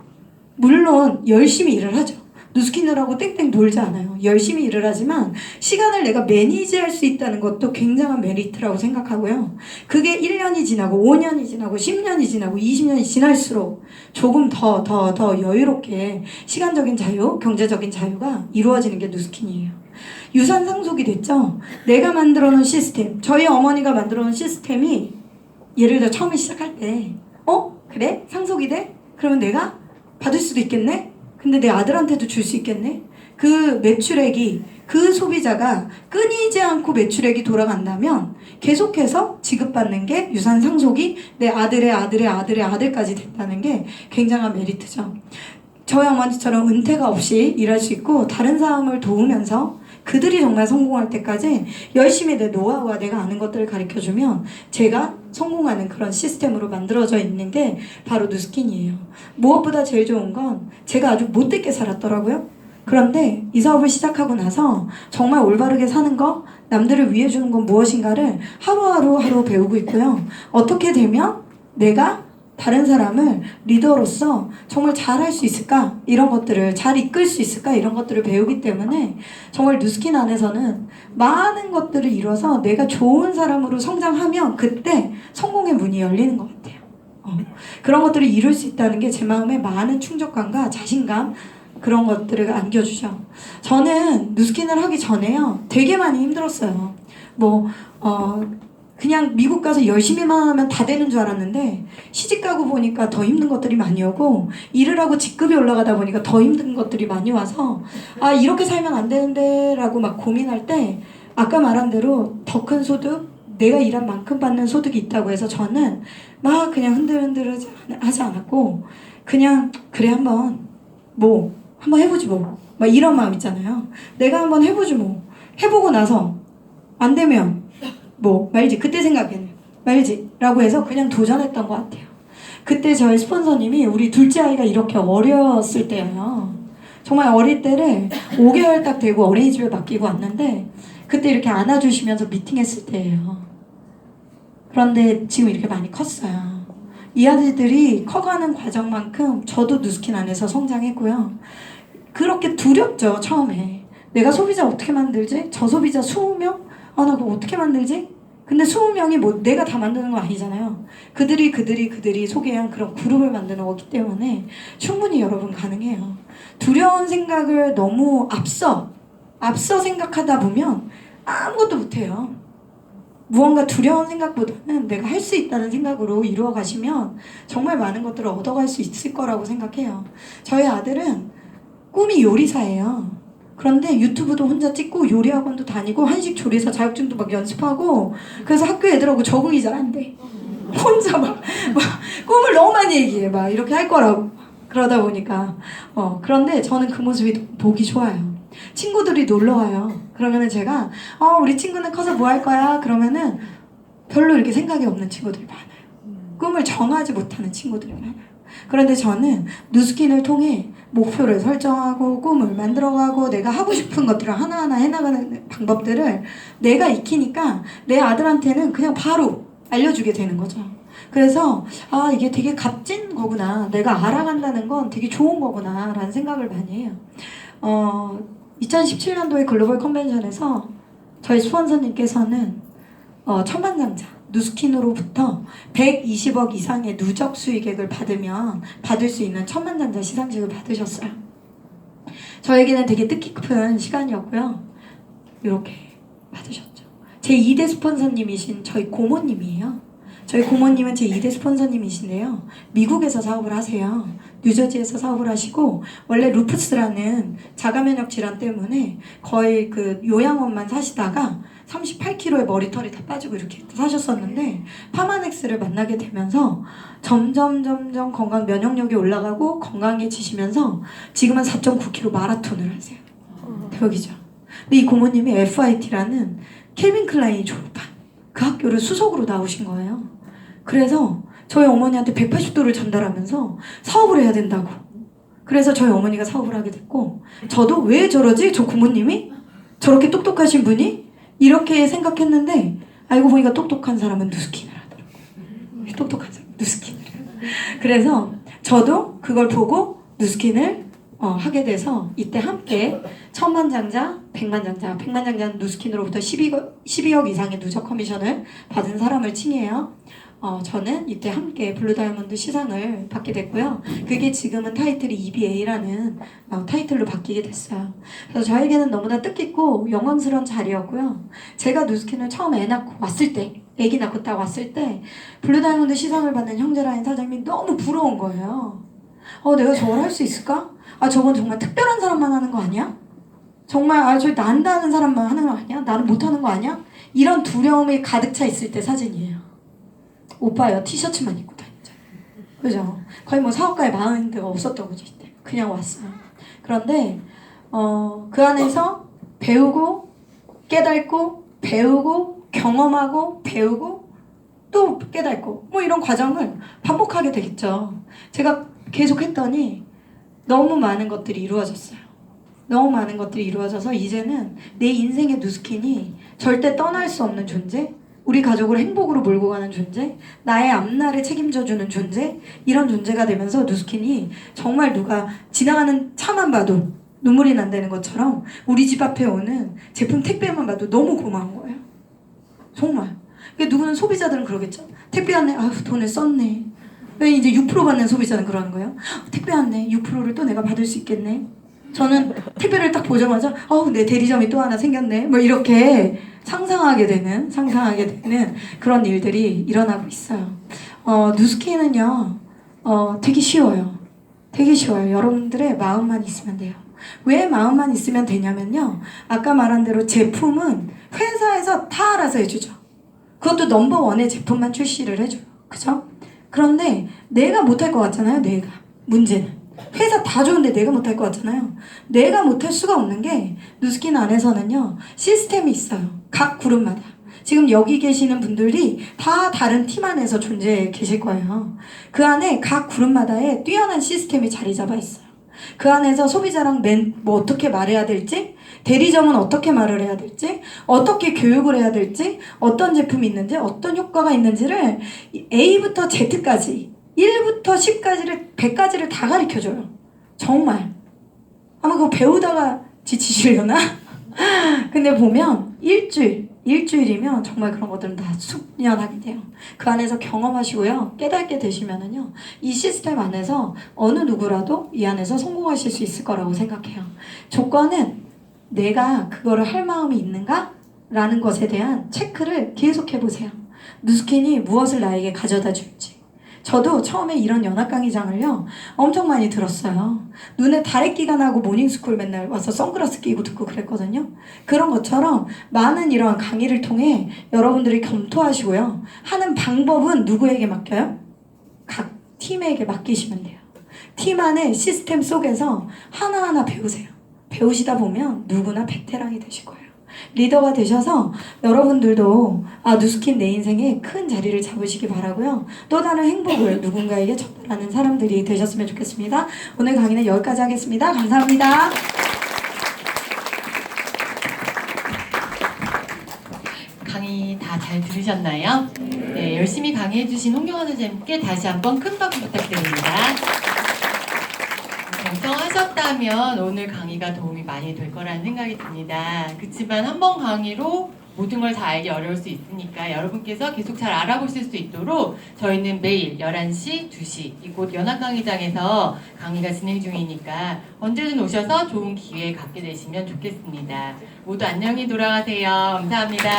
물론 열심히 일을 하죠. 누스킨을 땡땡 놀지 않아요. 열심히 일을 하지만 시간을 내가 매니지할 수 있다는 것도 굉장한 메리트라고 생각하고요. 그게 1년이 지나고 5년이 지나고 10년이 지나고 20년이 지날수록 조금 더 여유롭게 시간적인 자유, 경제적인 자유가 이루어지는 게 누스킨이에요. 유산 상속이 됐죠. 내가 만들어 놓은 시스템, 저희 어머니가 만들어 놓은 시스템이 예를 들어 처음에 시작할 때 그래? 상속이 돼? 그러면 내가 받을 수도 있겠네? 근데 내 아들한테도 줄 수 있겠네? 그 매출액이, 그 소비자가 끊이지 않고 매출액이 돌아간다면 계속해서 지급받는 게 유산 상속이 내 아들의 아들까지 됐다는 게 굉장한 메리트죠. 저희 어머니처럼 은퇴가 없이 일할 수 있고 다른 사람을 도우면서 그들이 정말 성공할 때까지 열심히 내 노하우와 내가 아는 것들을 가르쳐주면 제가 성공하는 그런 시스템으로 만들어져 있는 게 바로 누스킨이에요. 무엇보다 제일 좋은 건 제가 아주 못되게 살았더라고요. 그런데 이 사업을 시작하고 나서 정말 올바르게 사는 거, 남들을 위해 주는 건 무엇인가를 하루 배우고 있고요. 어떻게 되면 내가 다른 사람을 리더로서 정말 잘할 수 있을까? 이런 것들을 잘 이끌 수 있을까? 이런 것들을 배우기 때문에 정말 누스킨 안에서는 많은 것들을 이뤄서 내가 좋은 사람으로 성장하면 그때 성공의 문이 열리는 것 같아요. 그런 것들을 이룰 수 있다는 게 제 마음에 많은 충족감과 자신감 그런 것들을 안겨주죠. 저는 누스킨을 하기 전에요. 되게 많이 힘들었어요. 그냥 미국 가서 열심히만 하면 다 되는 줄 알았는데 시집가고 보니까 더 힘든 것들이 많이 오고 일을 하고 직급이 올라가다 보니까 더 힘든 것들이 많이 와서 아 이렇게 살면 안 되는데 라고 막 고민할 때 아까 말한 대로 더 큰 소득, 내가 일한 만큼 받는 소득이 있다고 해서 저는 막 그냥 흔들흔들 하지 않았고 그냥 그래 한번 해보지 막 이런 마음 있잖아요. 내가 한번 해보지 해보고 나서 안 되면 말지 그때 생각했네 말지 라고 해서 그냥 도전했던 것 같아요. 그때 저희 스폰서님이 우리 둘째 아이가 이렇게 어렸을 때예요. 정말 어릴 때를 5개월 딱 되고 어린이집에 맡기고 왔는데 그때 이렇게 안아주시면서 미팅했을 때예요. 그런데 지금 이렇게 많이 컸어요. 이 아들들이 커가는 과정만큼 저도 누스킨 안에서 성장했고요. 그렇게 두렵죠 처음에. 내가 소비자 어떻게 만들지? 저 소비자 20명? 나 그거 어떻게 만들지? 근데 20명이 내가 다 만드는 거 아니잖아요. 그들이 소개한 그런 그룹을 만드는 거기 때문에 충분히 여러분 가능해요. 두려운 생각을 너무 앞서 생각하다 보면 아무것도 못해요. 무언가 두려운 생각보다는 내가 할 수 있다는 생각으로 이루어 가시면 정말 많은 것들을 얻어갈 수 있을 거라고 생각해요. 저희 아들은 꿈이 요리사예요. 그런데 유튜브도 혼자 찍고 요리학원도 다니고 한식 조리사 자격증도 막 연습하고 그래서 학교 애들하고 적응이 잘 안 돼. 혼자 막 꿈을 너무 많이 얘기해. 막 이렇게 할 거라고. 그러다 보니까 그런데 저는 그 모습이 보기 좋아요. 친구들이 놀러 와요. 그러면은 제가 우리 친구는 커서 뭐 할 거야? 그러면은 별로 이렇게 생각이 없는 친구들이 많아요. 꿈을 정하지 못하는 친구들이 많아요. 그런데 저는 누스킨을 통해 목표를 설정하고 꿈을 만들어가고 내가 하고 싶은 것들을 하나하나 해나가는 방법들을 내가 익히니까 내 아들한테는 그냥 바로 알려주게 되는 거죠. 그래서 이게 되게 값진 거구나. 내가 알아간다는 건 되게 좋은 거구나 라는 생각을 많이 해요. 2017년도에 글로벌 컨벤션에서 저희 스폰서님께서는 천만장자 누스킨으로부터 120억 이상의 누적 수익액을 받으면 받을 수 있는 천만장자 시상식을 받으셨어요. 저에게는 되게 뜻깊은 시간이었고요. 이렇게 받으셨죠. 제 2대 스폰서님이신 저희 고모님이에요. 저희 고모님은 제 2대 스폰서님이신데요. 미국에서 사업을 하세요. 뉴저지에서 사업을 하시고 원래 루푸스라는 자가면역 질환 때문에 거의 그 요양원만 사시다가 38kg의 머리털이 다 빠지고 이렇게 사셨었는데 파마넥스를 만나게 되면서 점점 건강 면역력이 올라가고 건강해지시면서 지금은 4.9km 마라톤을 하세요. 대박이죠. 근데 이 고모님이 FIT라는 켈빈 클라인이 졸업한 그 학교를 수석으로 나오신 거예요. 그래서 저희 어머니한테 180도를 전달하면서 사업을 해야 된다고. 그래서 저희 어머니가 사업을 하게 됐고 저도 왜 저러지? 저 고모님이? 저렇게 똑똑하신 분이? 이렇게 생각했는데 알고 보니까 똑똑한 사람은 누스킨을 하더라고요. 똑똑한 사람 누스킨을. 그래서 저도 그걸 보고 누스킨을 하게 돼서 이때 함께 천만장자, 백만장자는 누스킨으로부터 12억 이상의 누적 커미션을 받은 사람을 칭해요. 저는 이때 함께 블루다이아몬드 시상을 받게 됐고요. 그게 지금은 타이틀이 EBA라는 타이틀로 바뀌게 됐어요. 그래서 저에게는 너무나 뜻깊고 영광스러운 자리였고요. 제가 누스킨을 처음 애 낳고 왔을 때, 애기 낳고 딱 왔을 때 블루다이아몬드 시상을 받는 형제라인 사장님이 너무 부러운 거예요. 내가 저걸 할 수 있을까? 저건 정말 특별한 사람만 하는 거 아니야? 정말 저기 난다는 사람만 하는 거 아니야? 나는 못하는 거 아니야? 이런 두려움이 가득 차 있을 때 사진이에요. 오빠요 티셔츠만 입고 다니죠. 그죠? 거의 뭐 사업가의 마음도 없었던 거죠. 이때 그냥 왔어요. 그런데 그 안에서 배우고 깨닫고 배우고 경험하고 배우고 또 깨닫고 뭐 이런 과정을 반복하게 되겠죠. 제가 계속 했더니 너무 많은 것들이 이루어졌어요. 너무 많은 것들이 이루어져서 이제는 내 인생의 누스킨이 절대 떠날 수 없는 존재, 우리 가족을 행복으로 몰고 가는 존재, 나의 앞날을 책임져주는 존재, 이런 존재가 되면서 누스킨이 정말 누가 지나가는 차만 봐도 눈물이 난다는 것처럼 우리 집 앞에 오는 제품 택배만 봐도 너무 고마운 거예요. 정말. 누구는 소비자들은 그러겠죠. 택배 왔네. 돈을 썼네. 이제 6% 받는 소비자는 그러는 거예요. 택배 왔네. 6%를 또 내가 받을 수 있겠네. 저는 택배를 딱 보자마자 내 대리점이 또 하나 생겼네. 뭐 이렇게 상상하게 되는 그런 일들이 일어나고 있어요. 누스킨은요 되게 쉬워요. 되게 쉬워요. 여러분들의 마음만 있으면 돼요. 왜 마음만 있으면 되냐면요, 아까 말한 대로 제품은 회사에서 다 알아서 해주죠. 그것도 넘버원의 제품만 출시를 해줘요. 그죠? 그런데 내가 못할 것 같잖아요. 내가 문제는 회사 다 좋은데 내가 못할 것 같잖아요. 내가 못할 수가 없는 게 누스킨 안에서는요 시스템이 있어요. 각 그룹마다. 지금 여기 계시는 분들이 다 다른 팀 안에서 존재해 계실 거예요. 그 안에 각 그룹마다의 뛰어난 시스템이 자리 잡아 있어요. 그 안에서 소비자랑 어떻게 말해야 될지, 대리점은 어떻게 말을 해야 될지, 어떻게 교육을 해야 될지, 어떤 제품이 있는지, 어떤 효과가 있는지를 A부터 Z까지 1부터 10까지를 100까지를 다 가르쳐줘요. 정말. 아마 그거 배우다가 지치시려나? 근데 보면 일주일이면 정말 그런 것들은 다 숙련하게 돼요. 그 안에서 경험하시고요. 깨닫게 되시면은요, 이 시스템 안에서 어느 누구라도 이 안에서 성공하실 수 있을 거라고 생각해요. 조건은 내가 그거를 할 마음이 있는가? 라는 것에 대한 체크를 계속 해보세요. 누스킨이 무엇을 나에게 가져다 줄지. 저도 처음에 이런 연합 강의장을요 엄청 많이 들었어요. 눈에 다래끼가 나고 모닝스쿨 맨날 와서 선글라스 끼고 듣고 그랬거든요. 그런 것처럼 많은 이러한 강의를 통해 여러분들이 검토하시고요. 하는 방법은 누구에게 맡겨요? 각 팀에게 맡기시면 돼요. 팀 안의 시스템 속에서 하나하나 배우세요. 배우시다 보면 누구나 베테랑이 되실 거예요. 리더가 되셔서 여러분들도 누스킨 내 인생에 큰 자리를 잡으시기 바라고요. 또 다른 행복을 누군가에게 전달하는 사람들이 되셨으면 좋겠습니다. 오늘 강의는 여기까지 하겠습니다. 감사합니다. 강의 다 잘 들으셨나요? 네, 열심히 강의해주신 홍경환 선생님께 다시 한번 큰 박수 부탁드립니다. 경청하셨다면 오늘 강의가 도움이 많이 될 거라는 생각이 듭니다. 그렇지만 한 번 강의로 모든 걸 다 알기 어려울 수 있으니까 여러분께서 계속 잘 알아보실 수 있도록 저희는 매일 11시, 2시 이곳 연합강의장에서 강의가 진행 중이니까 언제든 오셔서 좋은 기회 갖게 되시면 좋겠습니다. 모두 안녕히 돌아가세요. 감사합니다.